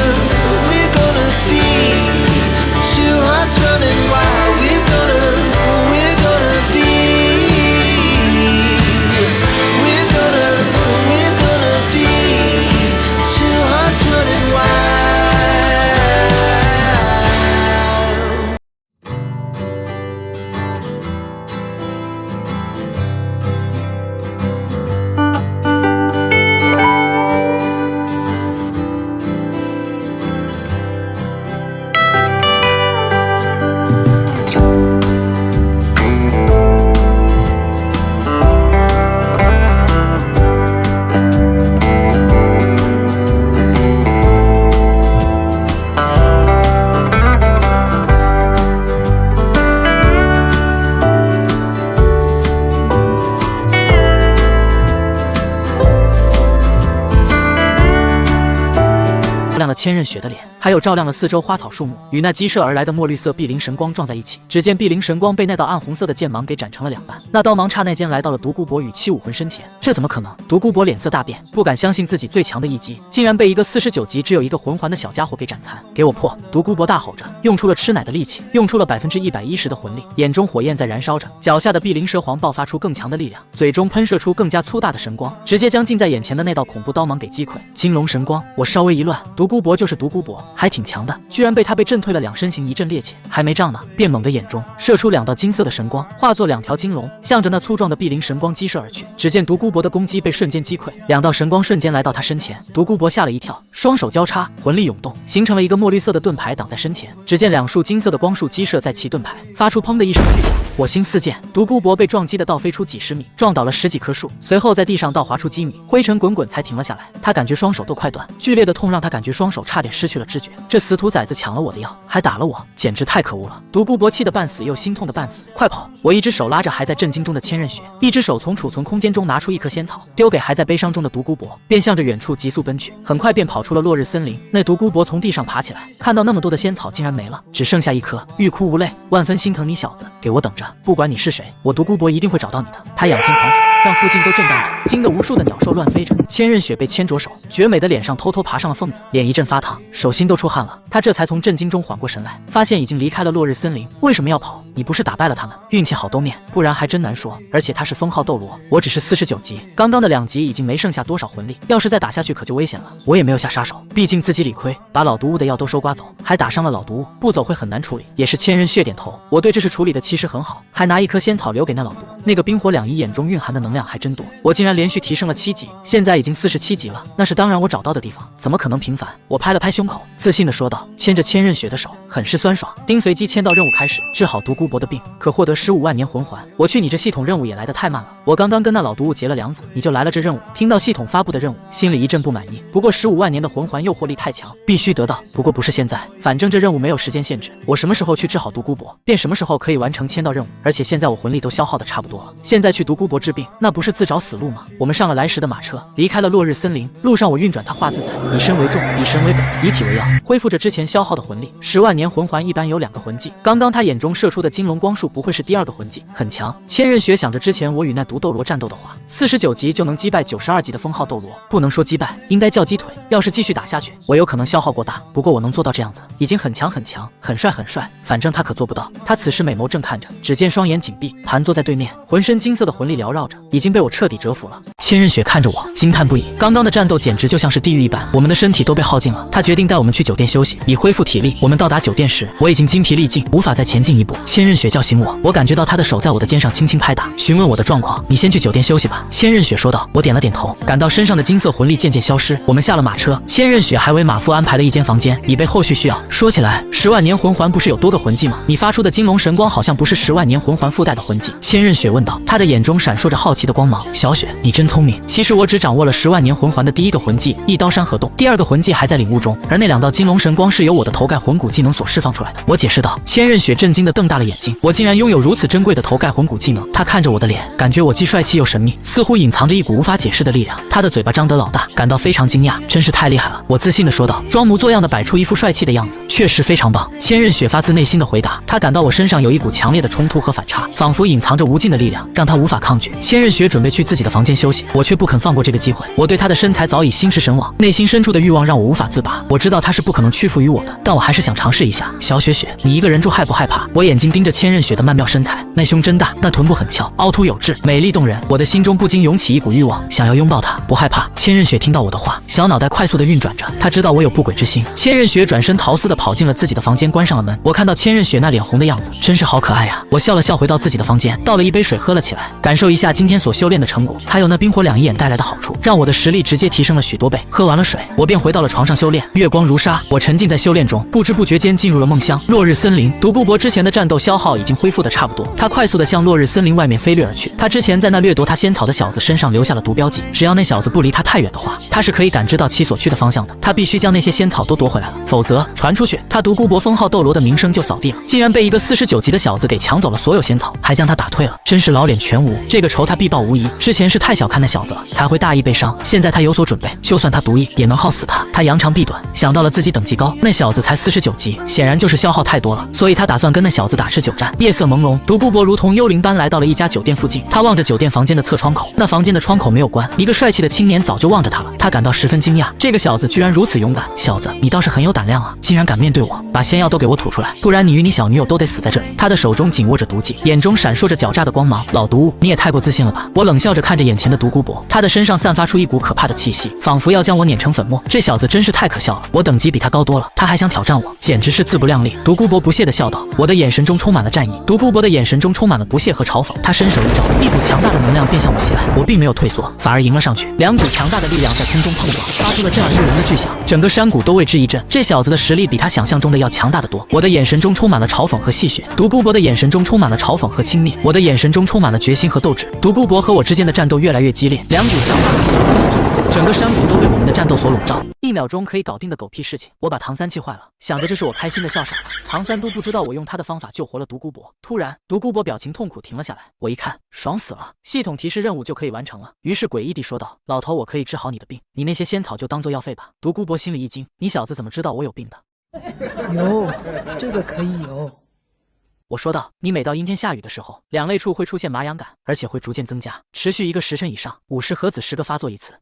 亮了千仞雪的脸，还有照亮了四周花草树木，与那激射而来的墨绿色碧灵神光撞在一起。只见碧灵神光被那道暗红色的剑芒给斩成了两半，那刀芒刹那间来到了独孤博与七武魂身前。这怎么可能？独孤博脸色大变，不敢相信自己最强的一击竟然被一个49级只有一个魂环的小家伙给斩残。给我破！独孤博大吼着，用出了吃奶的力气，用出了110%的魂力，眼中火焰在燃烧着，脚下的碧灵蛇皇爆发出更强的力量，嘴中喷射出更加粗大的神光，直接将近在眼前的那道恐怖刀芒给击溃。金龙神光，我稍微一乱，独孤博就是独孤博，还挺强的，居然被他被震退了2身形，一阵趔趄，还没仗呢，便猛地眼中射出2道金色的神光，化作2条金龙，向着那粗壮的碧灵神光击射而去。只见独孤博的攻击被瞬间击溃，2道神光瞬间来到他身前，独孤博吓了一跳，双手交叉，魂力涌动，形成了一个墨绿色的盾牌挡在身前。只见2束金色的光束击射在其盾牌，发出砰的一声巨响，火星四溅，独孤博被撞击的倒飞出几10米，撞倒了10几棵树，随后在地上倒滑出几米，灰尘滚滚才停了下来。他感觉双手都快断，剧烈的痛让他感觉双手差点失去了知觉。这死兔崽子抢了我的药，还打了我，简直太可恶了！独孤博气得半死又心痛的半死，快跑！我一只手拉着还在震惊中的千仞雪，一只手从储存空间中拿出一颗仙草，丢给还在悲伤中的独孤博，便向着远处急速奔去。很快便跑出了落日森林。那独孤博从地上爬起来，看到那么多的仙草竟然没了，只剩下一颗，欲哭无泪，万分心疼你小子，给我等着！不管你是谁，我独孤博一定会找到你的！他仰天狂吼，让附近都震荡着，惊得无数的鸟兽乱飞着。千仞雪被牵着手，绝美的脸上偷偷爬上了缝子，脸一阵发烫，手心都出汗了。他这才从震惊中缓过神来，发现已经离开了落日森林。为什么要跑？你不是打败了他们？运气好兜面，不然还真难说。而且他是封号斗罗，我只是49级，刚刚的2级已经没剩下多少魂力，要是再打下去可就危险了。我也没有下杀手，毕竟自己理亏，把老毒物的药都收刮走，还打伤了老毒物，不走会很难处理。也是千仞雪点头，我对这事处理的其实很好，还拿一颗仙草留给那老毒。那个冰火两仪眼中蕴含的能量还真多，我竟然连续提升了7级，现在已经47级了。那是当然我找到的地方，怎么可能平凡？我拍了拍胸口，自信地说道，牵着千仞雪的手，很是酸爽。丁随机签到任务开始，治好独孤博的病，可获得15万年魂环。我去你这系统任务也来得太慢了，我刚刚跟那老毒物结了梁子，你就来了这任务。听到系统发布的任务，心里一阵不满意。不过15万年的魂环诱惑力太强，必须得到。不过不是现在，反正这任务没有时间限制，我什么时候去治好独孤博，便什么时候可以完成签到任务。而且现在我魂力都消耗的差不多了，现在去独孤博治病，那不是自找死路吗？我们上了来时的马车，离开了落日森林。路上我运转他画自在，以身为重，以神为本，以体为要，恢复着之前消耗的魂力。10万年魂环一般有2个魂技，刚刚他眼中射出的金龙光束不会是第2个魂技，很强。千仞雪想着之前我与那毒斗罗战斗的话，49级就能击败92级的封号斗罗，不能说击败，应该叫鸡腿。要是继续打下去，我有可能消耗过大，不过我能做到这样子，已经很强很强，很帅很帅。反正他可做不到。他此时美眸正看着，只见双眼紧闭，盘坐在对面，浑身金色的魂力缭绕着，已经被我彻底折服了。千仞雪看着我，惊叹不已。刚刚的战斗简直就像是地狱一般，我们的身体都被耗尽了。他决定带我们去酒店休息，以恢复体力。我们到达酒店时，我已经精疲力尽，无法再前进一步。千仞雪叫醒我，我感觉到他的手在我的肩上轻轻拍打，询问我的状况。你先去酒店休息吧。千仞雪说道。我点了点头，感到身上的金色魂力渐渐消失。我们下了马车，千仞雪还为马夫安排了一间房间，以备后续需要。说起来，10万年魂环不是有多个魂技吗？你发出的金龙神光好像不是10万年魂环附带的魂技。千仞雪问道，她的眼中闪烁着好奇的光芒。小雪，你真聪明。其实我只掌握了10万年魂环的第1个魂技一刀山河洞，第2个魂技还在领悟中，而那2道金龙神光是由我的头盖魂骨技能所释放出来的。我解释道。千仞雪震惊地瞪大了眼睛，我竟然拥有如此珍贵的头盖魂骨技能。她看着我的脸，感觉我既帅气又神秘，似乎隐藏着一股无法解释的力量。她的嘴巴张得老大，感到非常惊讶，真是太厉害了。我自信地说道，装模作样地摆出一副帅气的样子，确实非常棒。千仞雪发自内心的回答，她感到我身上有一股强烈的冲突和反差，仿佛隐藏着无尽的力量，让她无法抗拒。千仞雪准备去自己的房间休息，我却不肯放过这个机会。我对她的身材早已心驰神往，内心深处的欲望让我无法自拔。我知道她是不可能屈服于我的，但我还是想尝试一下。小雪雪，你一个人住害不害怕？我眼睛盯着千仞雪的曼妙身材，那胸真大，那臀部很翘，凹凸有致，美丽动人。我的心中不禁涌起一股欲望，想要拥抱她。不害怕。千仞雪听到我的话，小脑袋快速的运转着，她知道我有不轨之心。千仞雪转身逃似的跑进了自己的房间，关上了门。我看到千仞雪那脸红的样子，真是好可爱呀。我笑了笑，回到自己的房间，倒了一杯水喝了起来，感受一下今天所修炼的成果，还有那冰火两仪眼带来的好处，让我的实力直接提升了许多倍。喝完了水，我便回到了床上修炼。月光如纱，我沉浸在修炼中，不知不觉间进入了梦乡。落日森林，独孤博之前的战斗消耗已经恢复的差不多，他快速的向落日森林外面飞掠而去。他之前在那掠夺他仙草的小子身上留下了毒标记，只要那小子不离他太远的话，他是可以感知到其所去的方向的。他必须将那些仙草都夺回来了，否则传出去，他独孤博封号斗罗的名声就扫地了。竟然被一个49级的小子给抢走了所有仙草，还将他打退了，真是老脸全无。这个仇他必报无疑。之前是太小看那小子了，才会大意被伤。现在他有所准备，就算他毒液也能耗死他。他扬长避短，想到了自己等级高，那小子才49级，显然就是消耗太多了，所以他打算跟那小子打持久战。夜色朦胧，独孤博如同幽灵般来到了一家酒店附近。他望着酒店房间的侧窗口，那房间的窗口没有关，一个帅气的青年早就望着他了。他感到十分惊讶，这个小子居然如此勇敢。小子，你倒是很有胆量啊，竟然敢面对我！把仙药都给我吐出来，不然你与你小女友都得死在这里。他的手中紧握着毒剂，眼中闪烁着狡诈的光芒。老毒物，你也太过自信了吧！我冷笑着看着眼前的独孤博，他的身上散发出一股可怕的气息，仿佛要将我碾成粉末。这小子真是太可笑了，我等级比他高多了，他还想挑战我，简直是自不量力。独孤博不屑地笑道，我的眼神中充满了战意。独孤博的眼神中充满了不屑和嘲讽，他伸手一招，一股强大的能量便向我袭来，我并没有退缩，反而迎了上去。两股强大的力量在空中碰撞，发出了震耳欲聋的巨响，整个山谷都为之一震。这小子的实力比他想象中的要强大得多。我的眼神中充满了嘲讽和戏谑，独孤博的眼神中充满了嘲讽和轻蔑，我的眼神中充满了决心和斗志。独孤博和我之间的战斗越来越激烈，两股强大的力量碰撞中，整个山谷都被我们的战斗所笼罩。1秒钟可以搞定的狗屁事情，我把唐三气坏了，想着这是我开心的笑傻了。唐三都不知道我用他的方法救活了独孤博。突然，独孤博表情痛苦停了下来，我一看，爽死了，系统提示任务就可以完成了。于是诡异地说道：“老头，我可以治好你的病，你那些仙草就当做药费吧。”独孤博心里一惊，你小子怎么知道我有病的？有，这个可以有。我说道，你每到阴天下雨的时候，两肋处会出现麻痒感，而且会逐渐增加，持续1个时辰以上，50核子10个发作一次。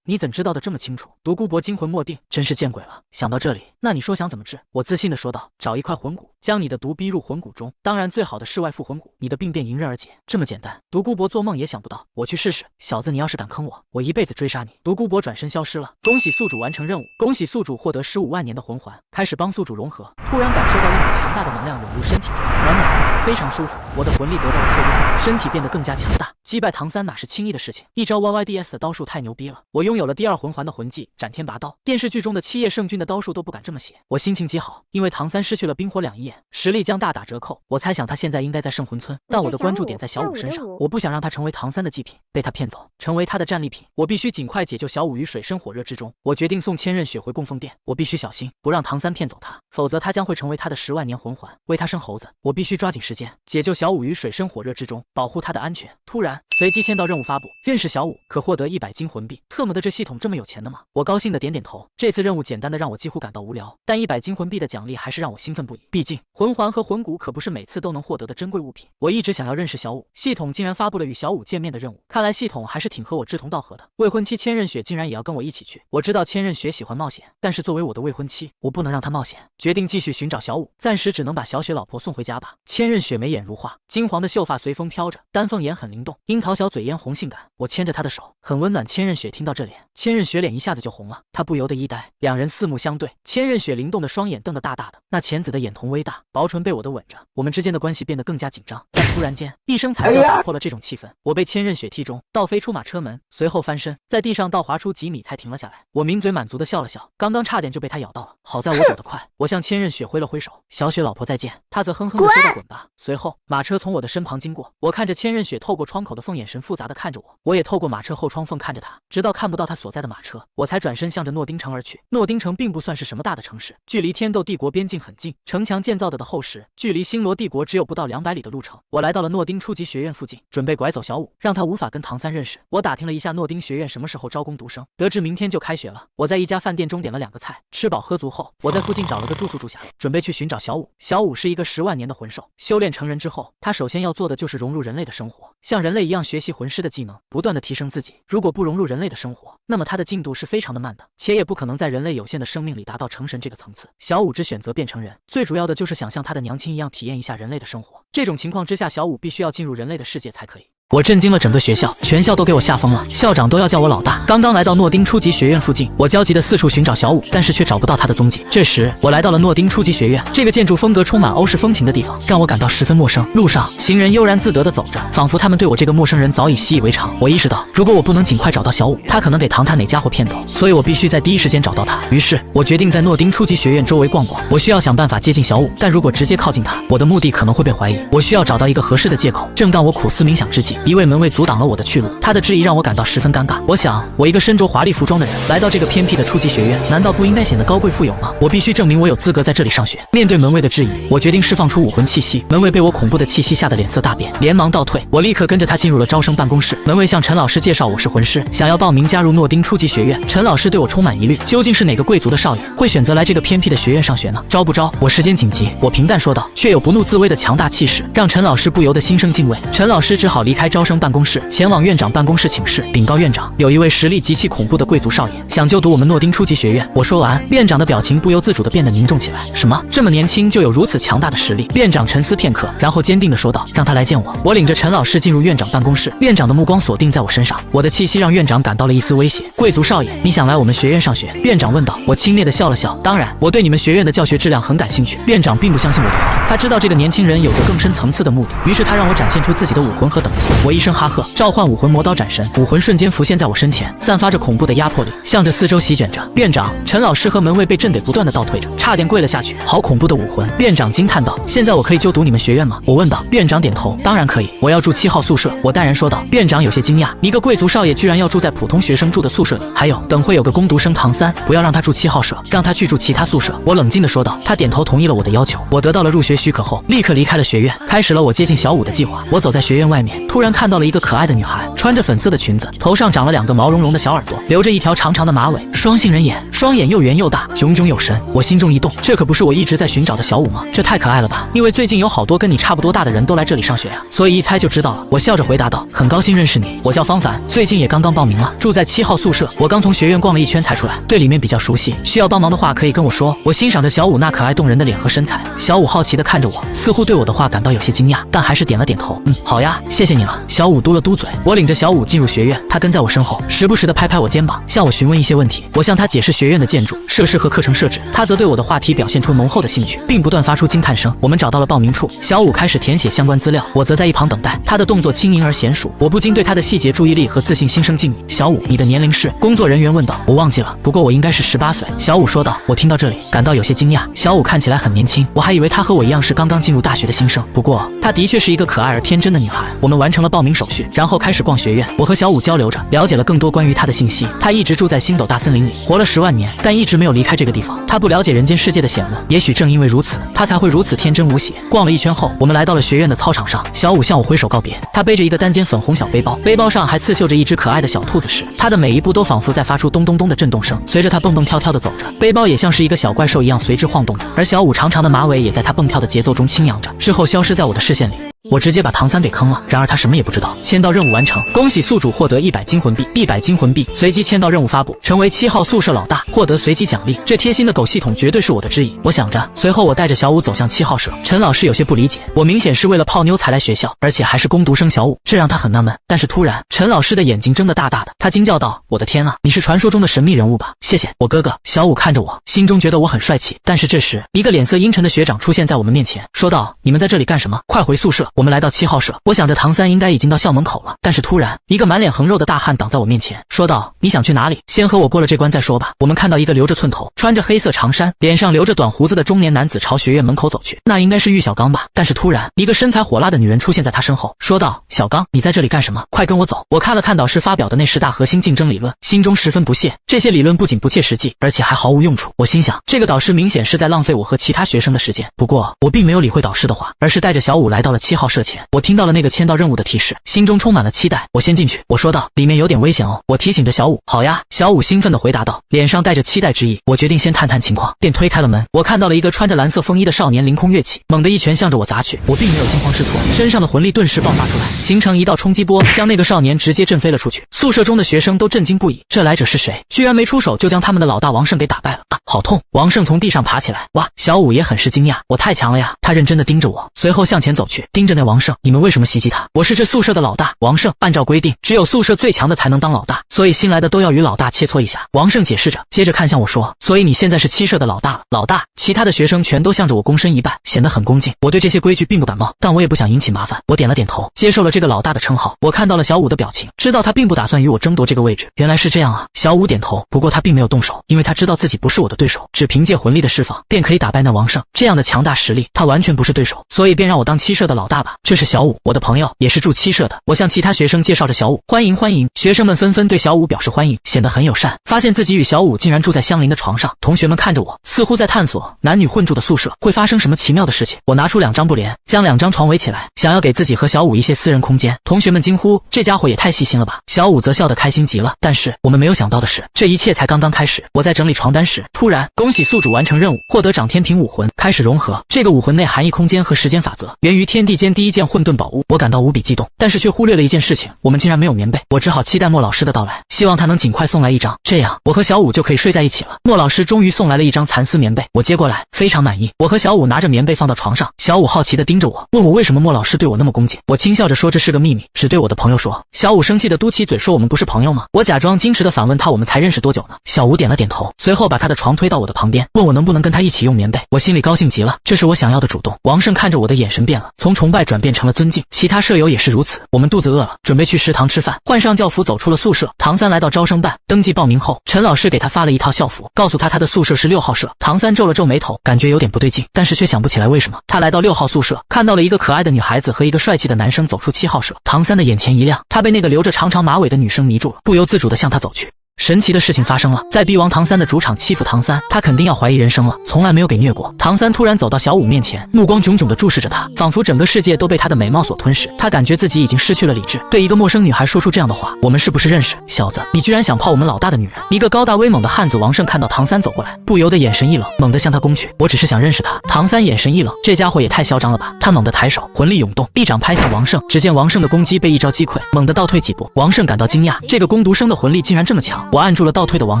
你怎知道的这么清楚？独孤博惊魂莫定，真是见鬼了。想到这里，那你说想怎么治？我自信地说道，找一块魂骨，将你的毒逼入魂骨中，当然最好的是外附魂骨，你的病便迎刃而解。这么简单，独孤博做梦也想不到。我去试试，小子，你要是敢坑我，我一辈子追杀你。独孤博转身消失了。恭喜宿主完成任务，恭喜宿主获得15万年的魂环，开始帮宿主融合。突然感受到一股强大的能量涌入身体中，暖暖的，非常舒服。我的魂力得到了淬炼，身体变得更加强大。击败唐三哪是轻易的事情，一招 YYDS 的刀术太牛逼了。我拥有了第2魂环的魂技斩天拔刀，电视剧中的七叶圣君的刀术都不敢这么写。我心情极好，因为唐三失去了冰火两仪眼，实力将大打折扣。我猜想他现在应该在圣魂村，但我的关注点在小五身上，我不想让他成为唐三的祭品，被他骗走，成为他的战利品。我必须尽快解救小五于水深火热之中。我决定送千仞雪回供奉殿，我必须小心，不让唐三骗走他，否则他将会成为他的10万年魂环，为他生猴子。我必须抓紧时间解救小五于水深火热之中，保护他的安全。突然，随机签到任务发布，认识小五可获得100金魂币。特么的，这系统这么有钱的吗？我高兴的点点头。这次任务简单的让我几乎感到无聊，但100金魂币的奖励还是让我兴奋不已。毕竟魂环和魂骨可不是每次都能获得的珍贵物品。我一直想要认识小五，系统竟然发布了与小五见面的任务，看来系统还是挺和我志同道合的。未婚妻千仞雪竟然也要跟我一起去。我知道千仞雪喜欢冒险，但是作为我的未婚妻，我不能让她冒险。决定继续寻找小五，暂时只能把小雪老婆送回家吧。千仞雪眉眼如画，金黄的秀发随风飘着，丹凤眼很灵动，樱桃小嘴嫣红性感。我牵着她的手，很温暖。千仞雪听到这脸，千仞雪脸一下子就红了，她不由得一呆。两人四目相对，千仞雪灵动的双眼瞪得大大的，那浅紫的眼瞳微大，薄唇被我的吻着，我们之间的关系变得更加紧张。但突然间，一声惨叫打破了这种气氛，我被千仞雪踢中，倒飞出马车门，随后翻身，在地上倒滑出几米才停了下来。我抿嘴满足的笑了笑，刚刚差点就被她咬到了，好在我走得快。我向千仞雪挥了挥手，小雪老婆再见。她则哼哼的说道滚吧。随后马车从我的身旁经过，我看着千仞雪透过窗口的缝，眼神复杂的看着我，我也透过马车后窗缝看着她，直到看不到她所在的马车，我才转身向着诺丁城而去。诺丁城并不算是什么大的城市，距离天斗帝国边境很近，城墙建造的厚实，距离星罗帝国只有不到200里的路程。我来到了诺丁初级学院附近，准备拐走小五，让他无法跟唐三认识。我打听了一下诺丁学院什么时候招工读生，得知明天就开学了。我在一家饭店中点了2个菜，吃饱喝足后，我在附近找了个住宿住下，准备去寻找小五。小五是一个10万年的魂兽，修炼成人之后，他首先要做的就是融入人类的生活，像人类一样学习魂师的技能，不断的提升自己。如果不融入人类的生活，那么他的进度是非常的慢的，且也不可能在人类有限的生命里达到成神这个层次。小五之选择变成人，最主要的就是想像他的娘亲一样体验一下人类的生活。这种情况之下，小五必须要进入人类的世界才可以。我震惊了整个学校，全校都给我吓疯了，校长都要叫我老大。刚刚来到诺丁初级学院附近，我焦急地四处寻找小五，但是却找不到他的踪迹。这时，我来到了诺丁初级学院，这个建筑风格充满欧式风情的地方，让我感到十分陌生。路上，行人悠然自得地走着，仿佛他们对我这个陌生人早已习以为常。我意识到，如果我不能尽快找到小五，他可能给唐探哪家伙骗走，所以我必须在第一时间找到他。于是，我决定在诺丁初级学院周围逛逛。我需要想办法接近小五，但如果直接靠近他，我的目的可能会被怀疑。我需要找到一个合适的借口。正当我苦思冥想之际，一位门卫阻挡了我的去路，他的质疑让我感到十分尴尬。我想，我一个身着华丽服装的人来到这个偏僻的初级学院，难道不应该显得高贵富有吗？我必须证明我有资格在这里上学。面对门卫的质疑，我决定释放出武魂气息。门卫被我恐怖的气息吓得脸色大变，连忙倒退。我立刻跟着他进入了招生办公室。门卫向陈老师介绍我是魂师，想要报名加入诺丁初级学院。陈老师对我充满疑虑，究竟是哪个贵族的少爷会选择来这个偏僻的学院上学呢？招不招？我时间紧急，我平淡说道，却有不怒自威的强大气势，让陈老师不由得心生敬畏。陈老师只好离开招生办公室，前往院长办公室请示，禀告院长，有一位实力极其恐怖的贵族少爷想就读我们诺丁初级学院。我说完，院长的表情不由自主地变得凝重起来。什么？这么年轻就有如此强大的实力？院长沉思片刻，然后坚定地说道，让他来见我。我领着陈老师进入院长办公室，院长的目光锁定在我身上，我的气息让院长感到了一丝威胁。贵族少爷，你想来我们学院上学？院长问道。我轻蔑地笑了笑，当然，我对你们学院的教学质量很感兴趣。院长并不相信我的话，他知道这个年轻人有着更深层次的目的，于是他让我展现出自己的武魂和等级。我一声哈喝，召唤武魂魔刀斩神，武魂瞬间浮现在我身前，散发着恐怖的压迫力，向着四周席卷着。院长，陈老师和门卫被震得不断的倒退着，差点跪了下去。好恐怖的武魂！院长惊叹道。现在我可以就读你们学院吗？我问道。院长点头，当然可以，我要住7号宿舍。我淡然说道。院长有些惊讶，一个贵族少爷居然要住在普通学生住的宿舍里，还有等会有个工读生唐三，不要让他住7号舍，让他去住其他宿舍。我冷静地说道。他点头同意了我的要求。我得到了入学许可后，立刻离开了学院，开始了我接近小五的计划。我走在学院外面，突然看到了一个可爱的女孩，穿着粉色的裙子，头上长了2个毛茸茸的小耳朵，留着一条长长的马尾，双杏仁眼，双眼又圆又大，炯炯有神。我心中一动，这可不是我一直在寻找的小五吗？这太可爱了吧！因为最近有好多跟你差不多大的人都来这里上学呀，所以一猜就知道了。我笑着回答道。很高兴认识你，我叫方凡，最近也刚刚报名了，住在7号宿舍。我刚从学院逛了一圈才出来，对里面比较熟悉，需要帮忙的话可以跟我说。我欣赏着小五那可爱动人的脸和身材。小五好奇地看着我，似乎对我的话感到有些惊讶，但还是点了点头。好呀，谢谢你了。小五嘟了嘟嘴。我领着小五进入学院，他跟在我身后，时不时地拍拍我肩膀，向我询问一些问题。我向他解释学院的建筑、设施和课程设置，他则对我的话题表现出浓厚的兴趣，并不断发出惊叹声。我们找到了报名处，小五开始填写相关资料，我则在一旁等待。他的动作轻盈而娴熟，我不禁对他的细节注意力和自信心生敬意。小五，你的年龄是？工作人员问道。我忘记了，不过我应该是18岁。小五说道。我听到这里感到有些惊讶，小五看起来很年轻，我还以为她和我一样是刚刚进入大学的新生。不过她的确是一个可爱而天真的女孩。我们完成了报名手续，然后开始逛学院。我和小五交流着，了解了更多关于她的信息。她一直住在星斗大森林里，活了10万年，但一直没有离开这个地方。她不了解人间世界的险恶，也许正因为如此，她才会如此天真无邪。逛了一圈后，我们来到了学院的操场上。小五向我挥手告别，她背着一个单肩粉红小背包，背包上还刺绣着一只可爱的小兔子时，她的每一步都仿佛在发出咚咚咚的震动声。随着她蹦蹦跳跳地走着，背包也像是一个小怪兽一样随之晃动着，而小五长长的马尾也在她蹦跳的节奏中轻扬着，之后消失在我的视线里。我直接把唐三给坑了，然而他什么也不知道。签到任务完成，恭喜宿主获得100金魂币，100金魂币。随即签到任务发布，成为7号宿舍老大，获得随机奖励。这贴心的狗系统绝对是我的知己，我想着。随后我带着小五走向7号舍。陈老师有些不理解，我明显是为了泡妞才来学校，而且还是工读生小五，这让他很纳闷。但是突然，陈老师的眼睛睁得大大的，他惊叫道：“我的天啊，你是传说中的神秘人物吧？谢谢，我哥哥。”小五看着我，心中觉得我很帅气。但是这时，一个脸色阴沉的学长出现在我们面前，说道：“你们在这里干什么？快回宿舍！”我们来到7号舍。我想着唐三应该已经到校门口了，但是突然，一个满脸横肉的大汉挡在我面前，说道：“你想去哪里？先和我过了这关再说吧。”我们看到一个留着寸头、穿着黑色长衫、脸上留着短胡子的中年男子朝学院门口走去，那应该是玉小刚吧？但是突然，一个身材火辣的女人出现在他身后，说道：“小刚，你在这里干什么？快跟我走！”我看了看导师发表的那10大核心竞争理论，心中十分不屑。这些理论不仅不切实际，而且还毫无用处。我心想，这个导师明显是在浪费我和其他学生的时间。不过，我并没有理会导师的话，而是带着小五来到了7号舍前。我听到了那个签到任务的提示，心中充满了期待。我先进去，我说道：“里面有点危险哦。”我提醒着小五。好呀，小五兴奋地回答道，脸上带着期待之意。我决定先探探情况，便推开了门。我看到了一个穿着蓝色风衣的少年凌空跃起，猛地一拳向着我砸去。我并没有惊慌失措，身上的魂力顿时爆发出来，形成一道冲击波，将那个少年直接震飞了出去。宿舍中的学生都震惊不已，这来者是谁？居然没出手就将他们的老大王胜给打败了啊！好痛！王胜从地上爬起来。哇，小五也很是惊讶，我太强了呀！他认真地盯着我，随后向前走去，盯着着那王胜，你们为什么袭击他？我是这宿舍的老大。王胜，按照规定，只有宿舍最强的才能当老大，所以新来的都要与老大切磋一下。王胜解释着，接着看向我说，所以你现在是七舍的老大了。老大，其他的学生全都向着我躬身一拜，显得很恭敬。我对这些规矩并不感冒，但我也不想引起麻烦。我点了点头，接受了这个老大的称号。我看到了小五的表情，知道他并不打算与我争夺这个位置。原来是这样啊。小五点头，不过他并没有动手，因为他知道自己不是我的对手，只凭借魂力的释放便可以打败那王胜。这样的强大实力，他完全不是对手，所以便让我当七舍的老大吧。这是小五，我的朋友，也是住七舍的。我向其他学生介绍着小五，欢迎欢迎。学生们纷纷对小五表示欢迎，显得很友善。发现自己与小五竟然住在相邻的床上，同学们看着我，似乎在探索男女混住的宿舍会发生什么奇妙的事情。我拿出2张布帘，将2张床围起来，想要给自己和小五一些私人空间。同学们惊呼，这家伙也太细心了吧。小五则笑得开心极了。但是我们没有想到的是，这一切才刚刚开始。我在整理床单时，突然恭喜宿主完成任务，获得长天平武魂，开始融合。这个武魂内含义空间和时间法则，源于天地间第一件混沌宝物。我感到无比激动，但是却忽略了一件事情，我们竟然没有棉被。我只好期待莫老师的到来，希望他能尽快送来一张，这样我和小五就可以睡在一起了。莫老师终于送来了一张蚕丝棉被，我接过来，非常满意。我和小五拿着棉被放到床上，小五好奇地盯着我，问我为什么莫老师对我那么恭敬。我轻笑着说这是个秘密，只对我的朋友说。小五生气地嘟起嘴说我们不是朋友吗？我假装矜持地反问他我们才认识多久呢？小五点了点头，随后把他的床推到我的旁边，问我能不能跟他一起用棉被。我心里高兴极了，这是我想要的主动。王胜看着我的眼神变了，从崇拜转变成了尊敬，其他舍友也是如此。我们肚子饿了，准备去食堂吃饭，换上教服走出了宿舍。唐三来到招生办登记报名后，陈老师给他发了一套校服，告诉他的宿舍是6号舍。唐三皱了皱眉头，感觉有点不对劲，但是却想不起来为什么。他来到6号宿舍，看到了一个可爱的女孩子和一个帅气的男生走出7号舍。唐三的眼前一亮，他被那个留着长长马尾的女生迷住了，不由自主地向她走去。神奇的事情发生了，在逼王唐三的主场欺负唐三，他肯定要怀疑人生了，从来没有给虐过。唐三突然走到小五面前，目光炯炯地注视着他，仿佛整个世界都被他的美貌所吞噬。他感觉自己已经失去了理智，对一个陌生女孩说出这样的话，我们是不是认识？小子，你居然想泡我们老大的女人！一个高大威猛的汉子王胜看到唐三走过来，不由得眼神一冷，猛地向他攻去。我只是想认识他。唐三眼神一冷，这家伙也太嚣张了吧！他猛地抬手，魂力涌动，一掌拍向王胜。只见王胜的攻击被一招击溃，猛地倒退几步。王胜感到惊讶，这个攻读生的魂力竟然这么强。我按住了倒退的王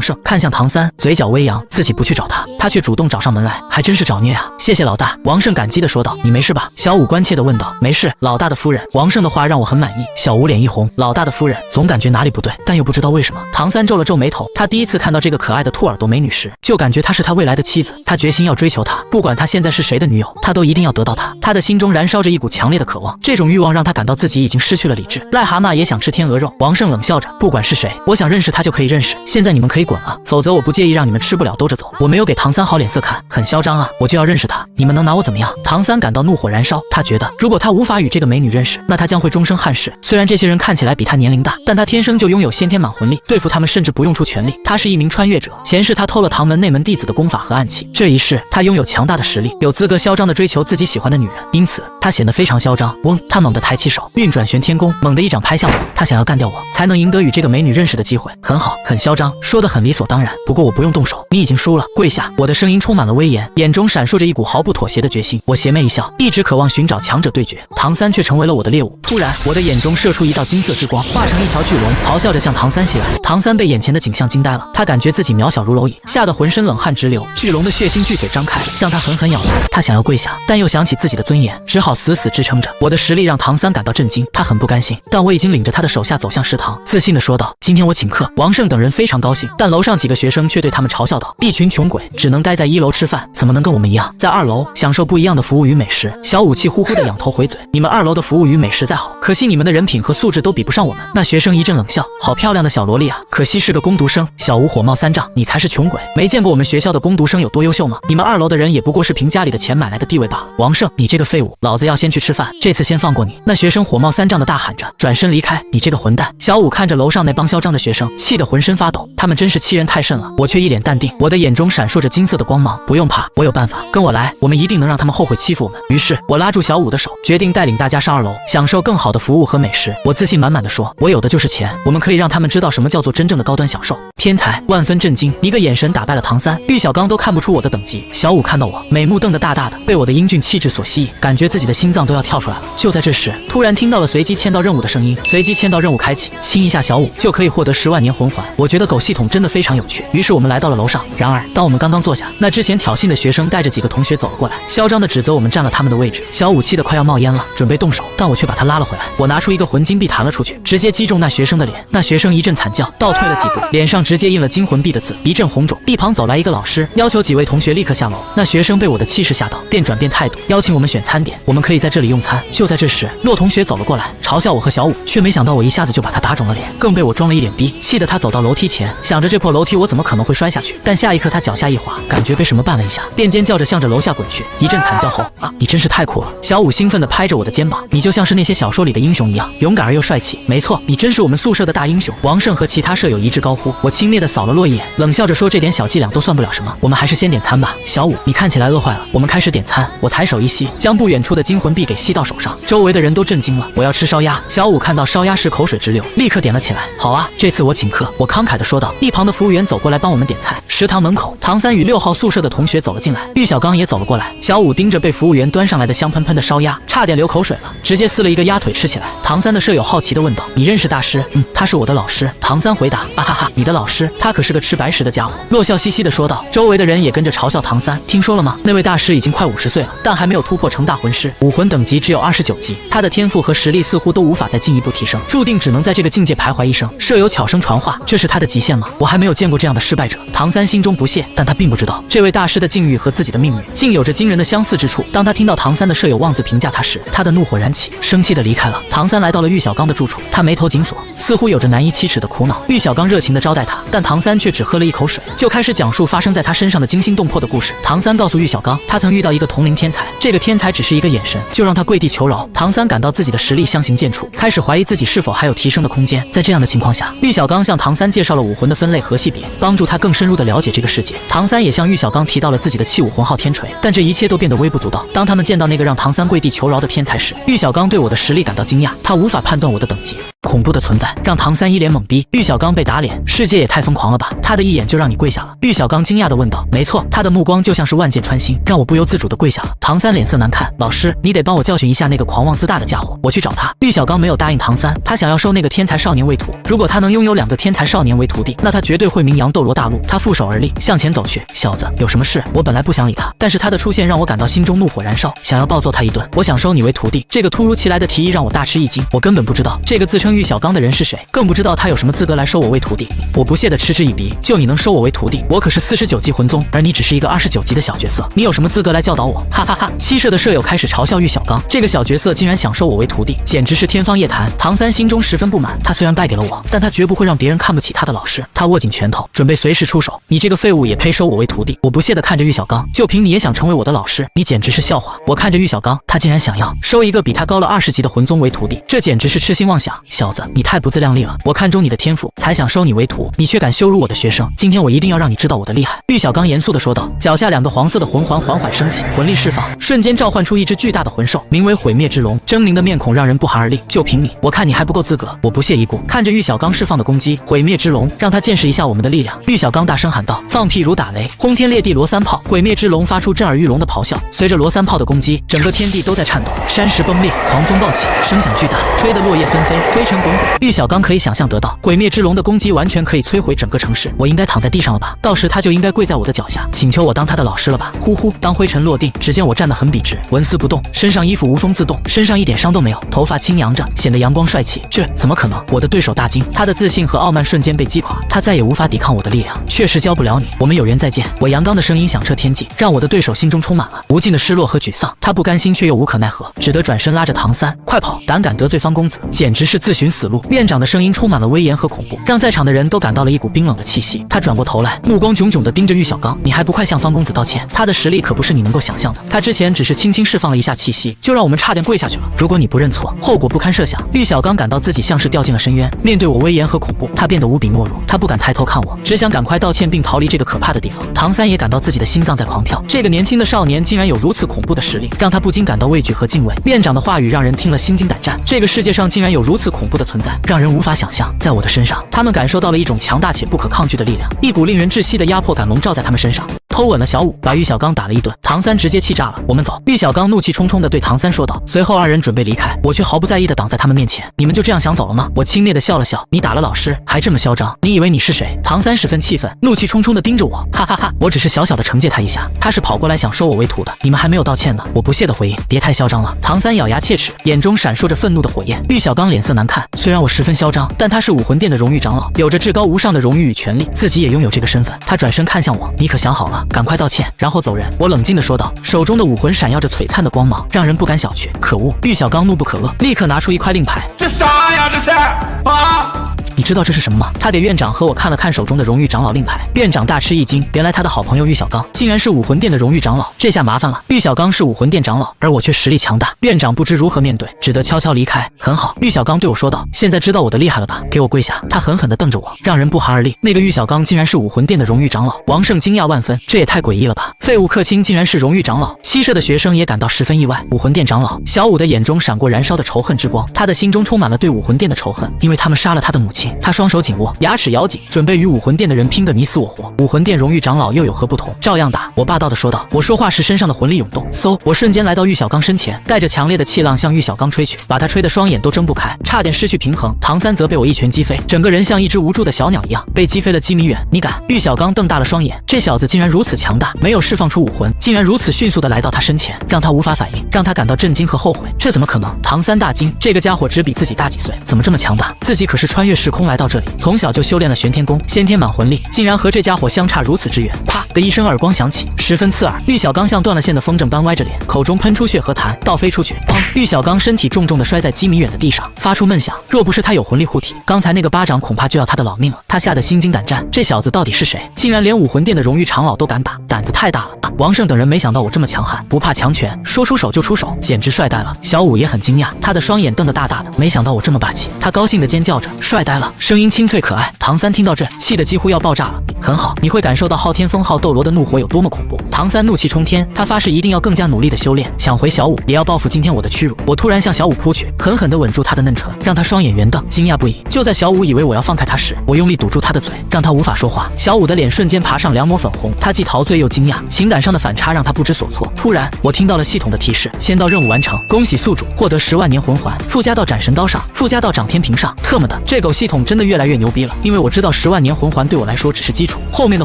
胜，看向唐三，嘴角微扬，自己不去找他，他却主动找上门来，还真是找虐啊！谢谢老大，王胜感激地说道。你没事吧？小五关切地问道。没事，老大的夫人。王胜的话让我很满意。小五脸一红，老大的夫人，总感觉哪里不对，但又不知道为什么。唐三皱了皱眉头，他第一次看到这个可爱的兔耳朵美女时，就感觉她是他未来的妻子，他决心要追求她，不管她现在是谁的女友，他都一定要得到她。他的心中燃烧着一股强烈的渴望，这种欲望让他感到自己已经失去了理智。癞蛤蟆也想吃天鹅肉。王胜冷笑着，不管是谁，我想认识他就可以认识，现在你们可以滚了，否则我不介意让你们吃不了兜着走。我没有给唐三好脸色看，很嚣张啊，我就要认识他，你们能拿我怎么样？唐三感到怒火燃烧，他觉得如果他无法与这个美女认识，那他将会终生憾事。虽然这些人看起来比他年龄大，但他天生就拥有先天满魂力，对付他们甚至不用出全力。他是一名穿越者，前世他偷了唐门内门弟子的功法和暗器，这一世他拥有强大的实力，有资格嚣张地追求自己喜欢的女人，因此他显得非常嚣张。嗡，他猛地抬起手，运转玄天功，猛地一掌拍向我，他想要干掉我，才能赢得与这个美女认识的机会。很好，很嚣张，说得很理所当然，不过我不用动手，你已经输了，跪下！我的声音充满了威严，眼中闪烁着一股毫不妥协的决心。我邪魅一笑，一直渴望寻找强者对决，唐三却成为了我的猎物。突然，我的眼中射出一道金色之光，化成一条巨龙，咆哮着向唐三袭来。唐三被眼前的景象惊呆了，他感觉自己渺小如蝼蚁，吓得浑身冷汗直流。巨龙的血腥巨嘴张开，向他狠狠咬来。他想要跪下，但又想起自己的尊严，只好死死支撑着。我的实力让唐三感到震惊，他很不甘心，但我已经领着他的手下走向食堂，自信地说道：“今天我请客。”王胜等人非常高兴，但楼上几个学生却对他们嘲笑道：“一群穷鬼，只能待在1楼吃饭，怎么能跟我们一样，在2楼享受不一样的服务与美食？”小武气呼呼地仰头回嘴：“你们2楼的服务与美食再好，可惜你们的人品和素质都比不上我们。”那学生一阵冷笑：“好漂亮的小萝莉啊，可惜是个工读生。”小吴火冒三丈：“你才是穷鬼，没见过我们学校的工读生有多优秀吗？你们2楼的人也不过是凭家里的钱买来的地位罢了。”王胜，你这个废物，老子要先去吃饭，这次先放过你。那学生火冒三丈地大喊着，转身离开：“你这个混蛋！”小武看着楼上那帮嚣张的学生，气得浑身发抖，他们真是欺人太甚了。我却一脸淡定，我的眼中闪烁着金色的光芒。不用怕，我有办法，跟我来，我们一定能让他们后悔欺负我们。于是我拉住小武的手，决定带领大家上2楼，享受更好的服务和美食。我自信满满地说：“我有的就是钱，我们可以让他们知道什么叫做真正的高端享受。”天才万分震惊，一个眼神打败了唐三、玉小刚都看不出我的等级。小武看到我，美目瞪得大大的，被我的英俊气质所吸引，感觉自己的心脏都要跳出来了。就在这时，突然听到了随机签到任务的声音，随机签到任务开启，亲一下小武就可以获得10万年魂环。我觉得狗系统真的非常有趣，于是我们来到了楼上。然而当我们刚刚坐下，那之前挑衅的学生带着几个同学学走了过来，嚣张地指责我们占了他们的位置。小武气得快要冒烟了，准备动手，但我却把他拉了回来。我拿出一个魂金币弹了出去，直接击中那学生的脸。那学生一阵惨叫，倒退了几步，脸上直接印了金魂币的字，一阵红肿。一旁走来一个老师，要求几位同学立刻下楼。那学生被我的气势吓到，便转变态度，邀请我们选餐点，我们可以在这里用餐。就在这时，骆同学走了过来，嘲笑我和小武，却没想到我一下子就把他打肿了脸，更被我装了一脸逼，气得他走到楼梯前，想着这破楼梯我怎么可能会摔下去？但下一刻他脚下一滑，感觉被什么绊了一下，便尖叫着向着楼下滚去。一阵惨叫后，你真是太酷了！小武兴奋地拍着我的肩膀，你就像是那些小说里的英雄一样，勇敢而又帅气。没错，你真是我们宿舍的大英雄！王胜和其他舍友一致高呼。我轻蔑地扫了洛一眼，冷笑着说：“这点小伎俩都算不了什么，我们还是先点餐吧。”小武，你看起来饿坏了。我们开始点餐，我抬手一吸，将不远处的金魂币给吸到手上，周围的人都震惊了。我要吃烧鸭。小武看到烧鸭时口水直流，立刻点了起来。好啊，这次我请客。我慷慨地说道。一旁的服务员走过来帮我们点菜。食堂门口，唐三与6号宿舍的同学走了进来，玉小刚也走了过来。小武盯着被服务员端上来的香喷喷的烧鸭，差点流口水了，直接撕了一个鸭腿吃起来。唐三的舍友好奇地问道：“你认识大师？”“他是我的老师。”唐三回答。“啊哈哈，你的老师？他可是个吃白食的家伙。”洛笑嘻嘻地说道。周围的人也跟着嘲笑唐三。听说了吗？那位大师已经快50岁了，但还没有突破成大魂师，武魂等级只有29级，他的天赋和实力似乎都无法再进一步提升，注定只能在这个境界徘徊一生。舍友悄声传话，这是他的极限吗？我还没有见过这样的失败者。唐三心中不屑，但他并不知道，这位大师的境遇和自己的命运竟有着惊人的相似之处。当他听到唐三的舍友妄自评价他时，他的怒火燃起，生气地离开了。唐三来到了玉小刚的住处，他眉头紧锁，似乎有着难以启齿的苦恼。玉小刚热情地招待他，但唐三却只喝了一口水，就开始讲述发生在他身上的惊心动魄的故事。唐三告诉玉小刚，他曾遇到一个同龄天才，这个天才只是一个眼神就让他跪地求饶。唐三感到自己的实力相形见绌，开始怀疑自己是否还有提升的空间。在这样的情况下，玉小刚向唐三介绍了武魂的分类和系别，帮助他更深入地了解这个世界。唐三也向玉小刚提到了自己的器武魂号天锤，但这一切都变得微不足道。当他们见到那个让唐三跪地求饶的天才时，玉小刚对我的实力感到惊讶，他无法判断我的等级。恐怖的存在让唐三一脸懵逼。玉小刚被打脸，世界也太疯狂了吧，他的一眼就让你跪下了。玉小刚惊讶地问道。没错，他的目光就像是万箭穿心，让我不由自主地跪下了。唐三脸色难看，老师，你得帮我教训一下那个狂妄自大的家伙，我去找他。玉小刚没有答应唐三，他想要收那个天才少年为徒，如果他能拥有2个天才少年为徒弟，那他绝对会名扬斗罗大陆。他负手而立，向前走去。小子，有什么事？我本来不想理他，但是他的出现让我感到心中怒火燃烧，想要暴揍他一顿。我想收你为徒弟。这个突如其来的提议让我大吃一惊，我根本不知道这个自称玉小刚的人是谁，更不知道他有什么资格来收我为徒弟。我不屑地嗤之以鼻，就你能收我为徒弟？我可是49级魂宗，而你只是一个29级的小角色，你有什么资格来教导我？哈哈哈！七舍的舍友开始嘲笑玉小刚，这个小角色竟然想收我为徒弟，简直是天方夜谭。唐三心中十分不满，他虽然败给了我，但他绝不会让别人看不起他的老师。他握紧拳头，准备随时出手。你这个废物也配收我为徒弟？我不屑地看着玉小刚，就凭你也想成为我的老师？你简直是笑话！我看着玉小刚，他竟然想要收一个比他高了20级的魂宗为徒弟，这简直是痴心妄想。小子，你太不自量力了！我看中你的天赋，才想收你为徒，你却敢羞辱我的学生！今天我一定要让你知道我的厉害！玉小刚严肃地说道，脚下2个黄色的魂环缓缓升起，魂力释放，瞬间召唤出一只巨大的魂兽，名为毁灭之龙，狰狞的面孔让人不寒而栗。就凭你，我看你还不够资格！我不屑一顾，看着玉小刚释放的攻击，毁灭之龙，让他见识一下我们的力量！玉小刚大声喊道，放屁如打雷，轰天裂地罗三炮！毁灭之龙发出震耳欲聋的咆哮，随着罗三炮的攻击，整个天地都在颤抖，山石崩裂，狂风暴起，声响巨大，吹得落叶纷飞，灰尘滚滚。玉小刚可以想象得到，毁灭之龙的攻击完全可以摧毁整个城市。我应该躺在地上了吧？到时他就应该跪在我的脚下，请求我当他的老师了吧？呼呼，当灰尘落定，只见我站得很笔直，纹丝不动，身上衣服无风自动，身上一点伤都没有，头发轻扬着，显得阳光帅气。这怎么可能？我的对手大惊，他的自信和傲慢瞬间被击垮，他再也无法抵抗我的力量，确实教不了你，我们有缘再见。我阳刚的声音响彻天际，让我的对手心中充满了无尽的失落和沮丧。他不甘心却又无可奈何，只得转身拉着唐三快跑！胆敢得罪方公子，简直是自寻死路！院长的声音充满了威严和恐怖，让在场的人都感到了一股冰冷的气息。他转过头来，目光炯炯地盯着玉小刚，你还不快向方公子道歉？他的实力可不是你能够想象的，他之前只是轻轻释放了一下气息，就让我们差点跪下去了。如果你不认错，后果不堪设想。玉小刚感到自己像是掉进了深渊，面对我威严和恐怖，他变得无比懦弱，他不敢抬头看我，只想赶快道歉并逃离这个可怕的地方。唐三也感到自己的心脏在狂跳，这个年轻的少年竟然有如此恐怖的实力，让他不禁感到畏惧和敬畏。院长的话语让人听了心惊胆战，这个世界上竟然有如此恐怖的存在，让人无法想象。在我的身上，他们感受到了一种强大且不可抗拒的力量，一股令人窒息的压迫感笼罩在他们身上。偷吻了小五，把玉小刚打了一顿。唐三直接气炸了，我们走。玉小刚怒气冲冲地对唐三说道。随后二人准备离开，我却毫不在意地挡在他们面前。你们就这样想走了吗？我轻蔑地笑了笑。你打了老师还这么嚣张，你以为你是谁？唐三十分气愤，怒气冲冲地盯着我，哈哈哈！我只是小小的惩戒他一下，他是跑过来想收我为徒的，你们还没有道歉呢。我不屑地回应，别太嚣张了。唐三咬牙切齿，眼中闪烁着愤怒的火焰。玉小刚脸色难看，虽然我十分嚣张，但他是武魂殿的荣誉长老，有着至高无上的荣誉与权力，自己也拥有这个身份。他转身看向我，你可想好了，赶快道歉，然后走人。我冷静地说道，手中的武魂闪耀着璀璨的光芒，让人不敢小觑。可恶！玉小刚怒不可遏，立刻拿出一块令牌。这啥呀？这是啊！你知道这是什么吗？他给院长和我看了看手中的荣誉长老令牌，院长大吃一惊，原来他的好朋友玉小刚竟然是武魂殿的荣誉长老，这下麻烦了。玉小刚是武魂殿长老，而我却实力强大，院长不知如何面对，只得悄悄离开。很好，玉小刚对我说道，现在知道我的厉害了吧？给我跪下！他狠狠地瞪着我，让人不寒而栗。那个玉小刚竟然是武魂殿的荣誉长老，王胜惊讶万分，这也太诡异了吧！废物克钦竟然是荣誉长老，西社的学生也感到十分意外。武魂殿长老小五的眼中闪过燃烧的仇恨之光，他的心中充满了对武魂殿的仇恨，因为他们杀了他的母亲。他双手紧握，牙齿咬紧，准备与武魂殿的人拼个你死我活。武魂殿荣誉长老又有何不同？照样打！我霸道地说道。我说话时身上的魂力涌动，嗖！我瞬间来到玉小刚身前，带着强烈的气浪向玉小刚吹去，把他吹得双眼都睁不开，差点失去平衡。唐三则被我一拳击飞，整个人像一只无助的小鸟一样被击飞了几米远。你敢！玉小刚瞪大了双眼，这小子竟然如此强大，没有释放出武魂，竟然如此迅速地来到他身前，让他无法反应，让他感到震惊和后悔。这怎么可能？唐三大惊，这个家伙只比自己大几岁，怎么这么强大？自己可是穿越时空来到这里，从小就修炼了玄天功，先天满魂力，竟然和这家伙相差如此之远。啪的一声耳光响起，十分刺耳。玉小刚像断了线的风筝般歪着脸，口中喷出血和痰，倒飞出去。砰！玉小刚身体重重地摔在几米远的地上，发出闷响。若不是他有魂力护体，刚才那个巴掌恐怕就要他的老命了。他吓得心惊胆战，这小子到底是谁？竟然连武魂殿的荣誉长老都敢打，胆子太大了啊！王胜等人没想到我这么强悍，不怕强权，说出手就出手，简直帅呆了。小五也很惊讶，他的双眼瞪得大大的，没想到我这么霸气，他高兴地尖叫着，帅呆了，声音清脆可爱。唐三听到这，气得几乎要爆炸了。很好，你会感受到昊天封号斗罗的怒火有多么恐怖。唐三怒气冲天，他发誓一定要更加努力的修炼，抢回小五，也要报复今天我的屈辱。我突然向小五扑去，狠狠地吻住他的嫩唇，让他双眼圆瞪，惊讶不已。就在小五以为我要放开他时，我用力堵住他的嘴，让他无法说话。小五的脸瞬间爬上2抹粉红，他既陶醉又惊讶，情感上的反差让他不知所措。突然，我听到了系统的提示：签到任务完成，恭喜宿主获得10万年魂环，附加到斩神刀上，附加到掌天平上。特么的，这狗系统真的越来越牛逼了！因为我知道10万年魂环对我来说只是基础，后面的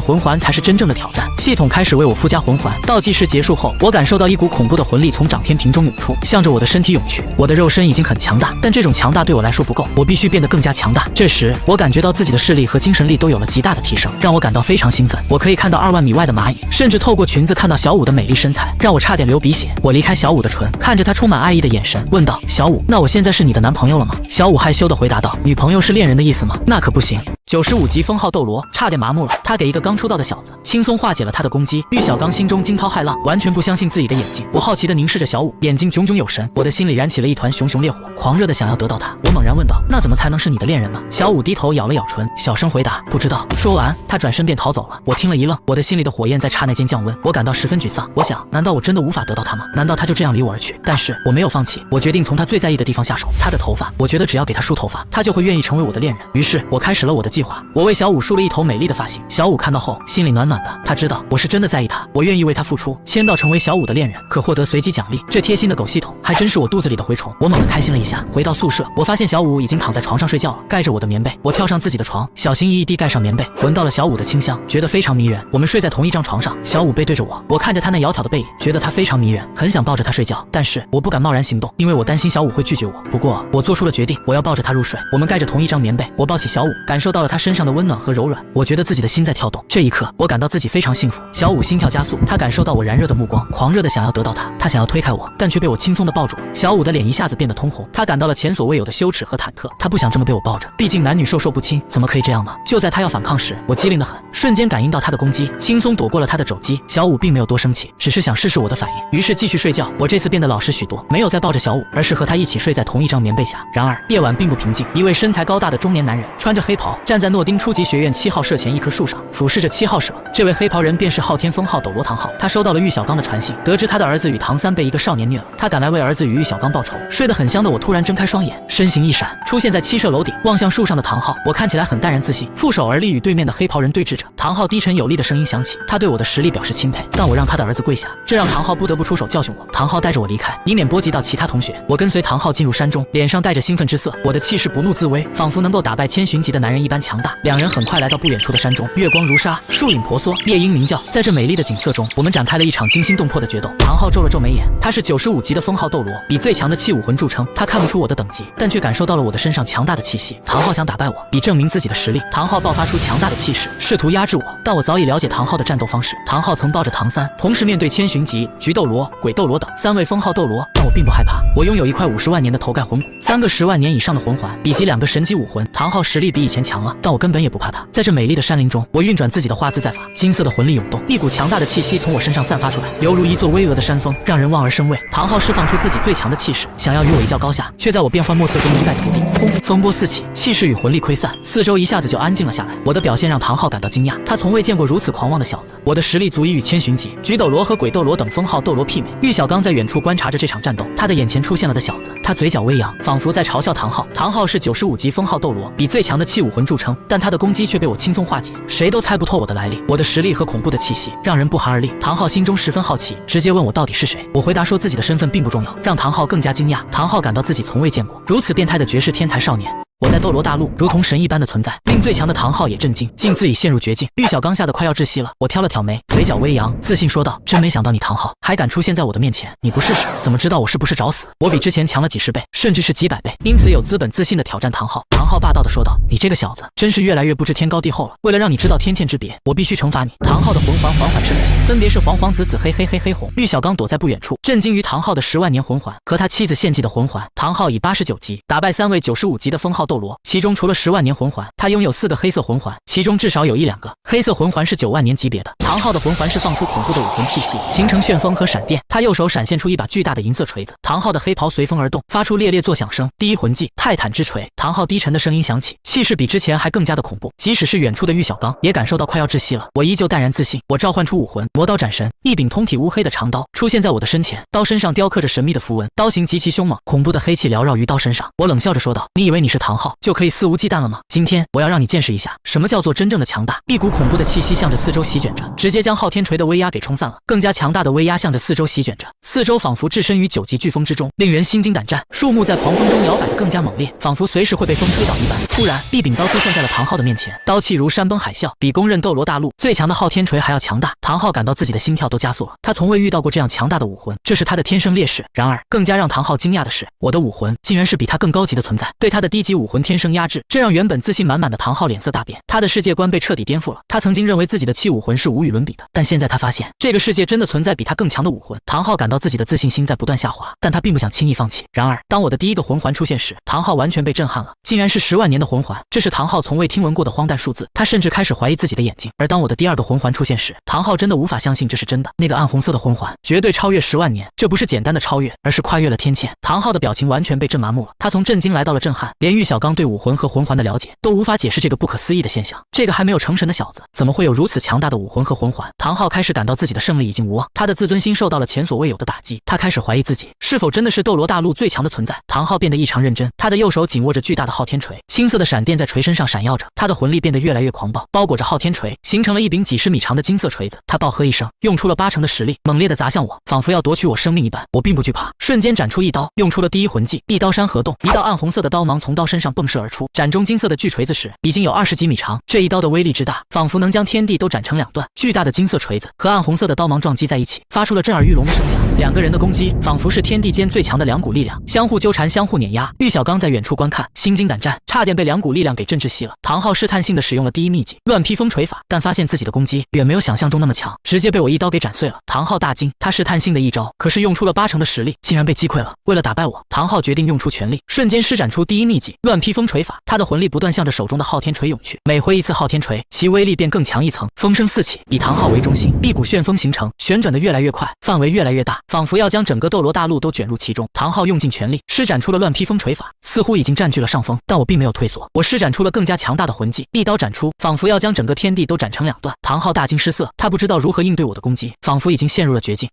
魂环才是真正的挑战。系统开始为我附加魂环，倒计时结束后，我感受到一股恐怖的魂力从掌天平中涌出，向着我的身体涌去。我的肉身已经很强大，但这种强大对我来说不够，我必须变得更加强大。这时，我感觉到自己的视力和精神力都有了极大的提升，让我感到非常兴奋。我可以看到2万米外的蚂蚁，甚至透过裙子看到小五的美丽身材，让我差点流鼻血。我离开小五的唇，看着他充满爱意的眼神，问道：“小五，那我现在是你的男朋友了吗？”小五害羞地回答道：“女朋友是恋人的意思吗？那可不行。”95级封号斗罗差点麻木了，他给一个刚出道的小子轻松化解了他的攻击。玉小刚心中惊涛骇浪，完全不相信自己的眼睛。我好奇地凝视着小五，眼睛炯炯有神，我的心里燃起了一团熊熊烈火，狂热地想要得到他。我猛然问道：“那怎么才能是你的恋人呢？”小五低头咬了咬唇，小声回答：“不知道。”说完，他转身便逃走了。我听了一愣，我的心里的火焰在刹那间降温，我感到十分沮丧。我想，难道我真的无法得到他吗？难道他就这样离我而去？但是我没有放弃，我决定从他最在意的地方下手，他的头发。我觉得只要给他梳头发，他就会愿意成为我的恋人。于是我开始了我的计划。我为小五梳了一头美丽的发型，小五看到后心里暖暖的，他知道我是真的在意他，我愿意为他付出，签到成为小五的恋人，可获得随机奖励。这贴心的狗系统还真是我肚子里的蛔虫。我猛地开心了一下，回到宿舍，我发现小五已经躺在床上睡觉了，盖着我的棉被。我跳上自己的床，小心翼翼地盖上棉被，闻到了小五的清香，觉得非常迷人。我们睡在同一张床上，小五背对着我，我看着他那窈窕的背影，觉得他非常迷人，很想抱着他睡觉，但是我不敢贸然行动，因为我担心小五会拒绝我。不过我做出了决定，我要抱着他入睡。我们盖着同一张棉被，我抱起小五，感受到了他身上的温暖和柔软，我觉得自己的心在跳动。这一刻，我感到自己非常幸福。小五心跳加速，他感受到我燃热的目光，狂热的想要得到他。他想要推开我，但却被我轻松的抱住。小五的脸一下子变得通红，他感到了前所未有的羞耻和忐忑。他不想这么被我抱着，毕竟男女授受不亲，怎么可以这样呢？就在他要反抗时，我机灵得很，瞬间感应到他的攻击，轻松躲过了他的肘击。小五并没有多生气，只是想试试我的反应，于是继续睡觉。我这次变得老实许多，没有再抱着小五，而是和他一起睡在同一张棉被下。然而夜晚并不平静，一位身材高大的中年男人穿着黑袍站站在诺丁初级学院7号舍前一棵树上，俯视着7号舍。这位黑袍人便是昊天封号斗罗唐昊。他收到了玉小刚的传信，得知他的儿子与唐三被一个少年虐了，他赶来为儿子与玉小刚报仇。睡得很香的我突然睁开双眼，身形一闪，出现在7舍楼顶，望向树上的唐昊。我看起来很淡然自信，负手而立，与对面的黑袍人对峙着。唐昊低沉有力的声音响起，他对我的实力表示钦佩，但我让他的儿子跪下，这让唐昊不得不出手教训我。唐昊带着我离开，以免波及到其他同学。我跟随唐昊进入山中，脸上带着兴奋之色，我的气势不怒自威，仿佛能够打败千寻级的男人一般强大。两人很快来到不远处的山中，月光如纱，树影婆娑，夜莺鸣叫。在这美丽的景色中，我们展开了一场惊心动魄的决斗。唐昊皱了皱眉眼，他是95级的封号斗罗，以最强的气武魂著称。他看不出我的等级，但却感受到了我的身上强大的气息。唐昊想打败我，以证明自己的实力。唐昊爆发出强大的气势，试图压制我，但我早已了解唐昊的战斗方式。唐昊曾抱着唐三，同时面对千寻级、菊斗罗、鬼斗罗等3位封号斗罗，但我并不害怕。我拥有一块50万年的头盖魂骨，3个10万年以上的魂环，以及2个神级武魂。唐昊实力比以前强了，但我根本也不怕他。在这美丽的山林中，我运转自己的化自在法，金色的魂力涌动，一股强大的气息从我身上散发出来，犹如一座巍峨的山峰，让人望而生畏。唐昊释放出自己最强的气势，想要与我一较高下，却在我变幻莫测中一败涂地。轰！风波四起，气势与魂力溃散，四周一下子就安静了下来。我的表现让唐昊感到惊讶，他从未见过如此狂妄的小子。我的实力足以与千寻级、菊斗罗和鬼斗罗等封号斗罗媲美。玉小刚在远处观察着这场战斗，他的眼前出现了的小子，他嘴角微扬，仿佛在嘲笑唐昊。唐昊是95级封号斗罗，比最强的气武魂著称，但他的攻击却被我轻松化解，谁都猜不透我的来历。我的实力和恐怖的气息让人不寒而栗。唐昊心中十分好奇，直接问我到底是谁。我回答说自己的身份并不重要，让唐昊更加惊讶。唐昊感到自己从未见过如此变态的绝世天才少年。我在斗罗大陆如同神一般的存在，令最强的唐昊也震惊，竟自己陷入绝境。玉小刚吓得快要窒息了。我挑了挑眉，嘴角微扬，自信说道：“真没想到你唐昊还敢出现在我的面前，你不试试怎么知道我是不是找死？我比之前强了几十倍，甚至是几百倍，因此有资本自信的挑战唐昊。”唐昊霸道的说道：“你这个小子真是越来越不知天高地厚了。为了让你知道天堑之别，我必须惩罚你。”唐昊的魂环缓缓升起，分别是黄黄紫紫黑黑黑黑红。玉小刚躲在不远处，震惊于唐昊的10万年魂环和他妻子献祭的魂环。唐昊以89级打败3位95级的封号斗罗，其中除了10万年魂环，他拥有4个黑色魂环，其中至少有1、2个黑色魂环是9万年级别的。唐昊的魂环是放出恐怖的武魂气息，形成旋风和闪电。他右手闪现出一把巨大的银色锤子，唐昊的黑袍随风而动，发出烈烈作响声。第一魂技泰坦之锤。唐昊低沉的声音响起，气势比之前还更加的恐怖，即使是远处的玉小刚也感受到快要窒息了。我依旧淡然自信，我召唤出武魂魔刀斩神，一柄通体乌黑的长刀出现在我的身前，刀身上雕刻着神秘的符文，刀形极其凶猛，恐怖的黑气缭绕于刀身上。我冷笑着说道：“你以为你是唐昊就可以肆无忌惮了吗？今天我要让你见识一下什么叫做真正的强大。”一股恐怖的气息向着四周席卷着，直接将昊天锤的威压给冲散了。更加强大的威压向着四周席卷着，四周仿佛置身于9级飓风之中，令人心惊胆战。树木在狂风中摇摆得更加猛烈，仿佛随时会被风吹倒一般。突然，一柄刀出现在了唐昊的面前，刀气如山崩海啸，比公认斗罗大陆最强的昊天锤还要强大。唐昊感到自己的心跳都加速了，他从未遇到过这样强大的武魂，这是他的天生劣势。然而，更加让唐昊惊讶的是，我的武魂竟然是比他更高级的存在，对他的低级武魂天生压制，这让原本自信满满的唐昊脸色大变，他的世界观被彻底颠覆了。他曾经认为自己的气武魂是无与伦比的，但现在他发现这个世界真的存在比他更强的武魂。唐昊感到自己的自信心在不断下滑，但他并不想轻易放弃。然而，当我的第一个魂环出现时，唐昊完全被震撼了，竟然是10万年的魂环，这是唐昊从未听闻过的荒诞数字，他甚至开始怀疑自己的眼睛。而当我的第2个魂环出现时，唐昊真的无法相信这是真的，那个暗红色的魂环绝对超越10万年，这不是简单的超越，而是跨越了天堑。唐昊的表情完全被震麻木了，他从震惊来到了震撼，连玉小刚对武魂和魂环的了解都无法解释这个不可思议的现象。这个还没有成神的小子怎么会有如此强大的武魂和魂环？唐昊开始感到自己的胜利已经无望，他的自尊心受到了前所未有的打击，他开始怀疑自己是否真的是斗罗大陆最强的存在。唐昊变得异常认真，他的右手紧握着巨大的昊天锤，青色的闪电在锤身上闪耀着，他的魂力变得越来越狂暴，包裹着昊天锤，形成了一柄几十米长的金色锤子。他暴喝一声，用出了80%的实力，猛烈地砸向我，仿佛要夺取我生命一般。我并不惧怕，瞬间斩出一刀，用出了第一魂技一刀山河动，一道暗红色的刀芒从刀身上迸射而出，斩中金色的巨锤子时已经有20几米长，这一刀的威力之大，仿佛能将天地都斩成2段。巨大的金色锤子和暗红色的刀芒撞击在一起，发出了震耳欲聋的声响。2个人的攻击仿佛是天地间最强的2股力量，相互纠缠，相互碾压。玉小刚在远处观看，心惊胆战，差点被2股力量给震窒息了。唐昊试探性的使用了第一秘技乱披风锤法，但发现自己的攻击远没有想象中那么强，直接被我一刀给斩碎了。唐昊大惊，他试探性的一招，可是用出了80%的实力，竟然被击溃了。为了打败我，唐昊决定用出全力，瞬间施展出第一秘技乱披风锤法。他的魂力不断向着手中的昊天锤涌去，每挥一次昊天锤，其威力便更强一层。风声四起，以唐昊为中心，一股旋风形成，旋转的越来越快，范围越来越大。仿佛要将整个斗罗大陆都卷入其中。唐昊用尽全力施展出了乱披风锤法，似乎已经占据了上风，但我并没有退缩，我施展出了更加强大的魂技，一刀斩出，仿佛要将整个天地都斩成两段。唐昊大惊失色，他不知道如何应对我的攻击，仿佛已经陷入了绝境。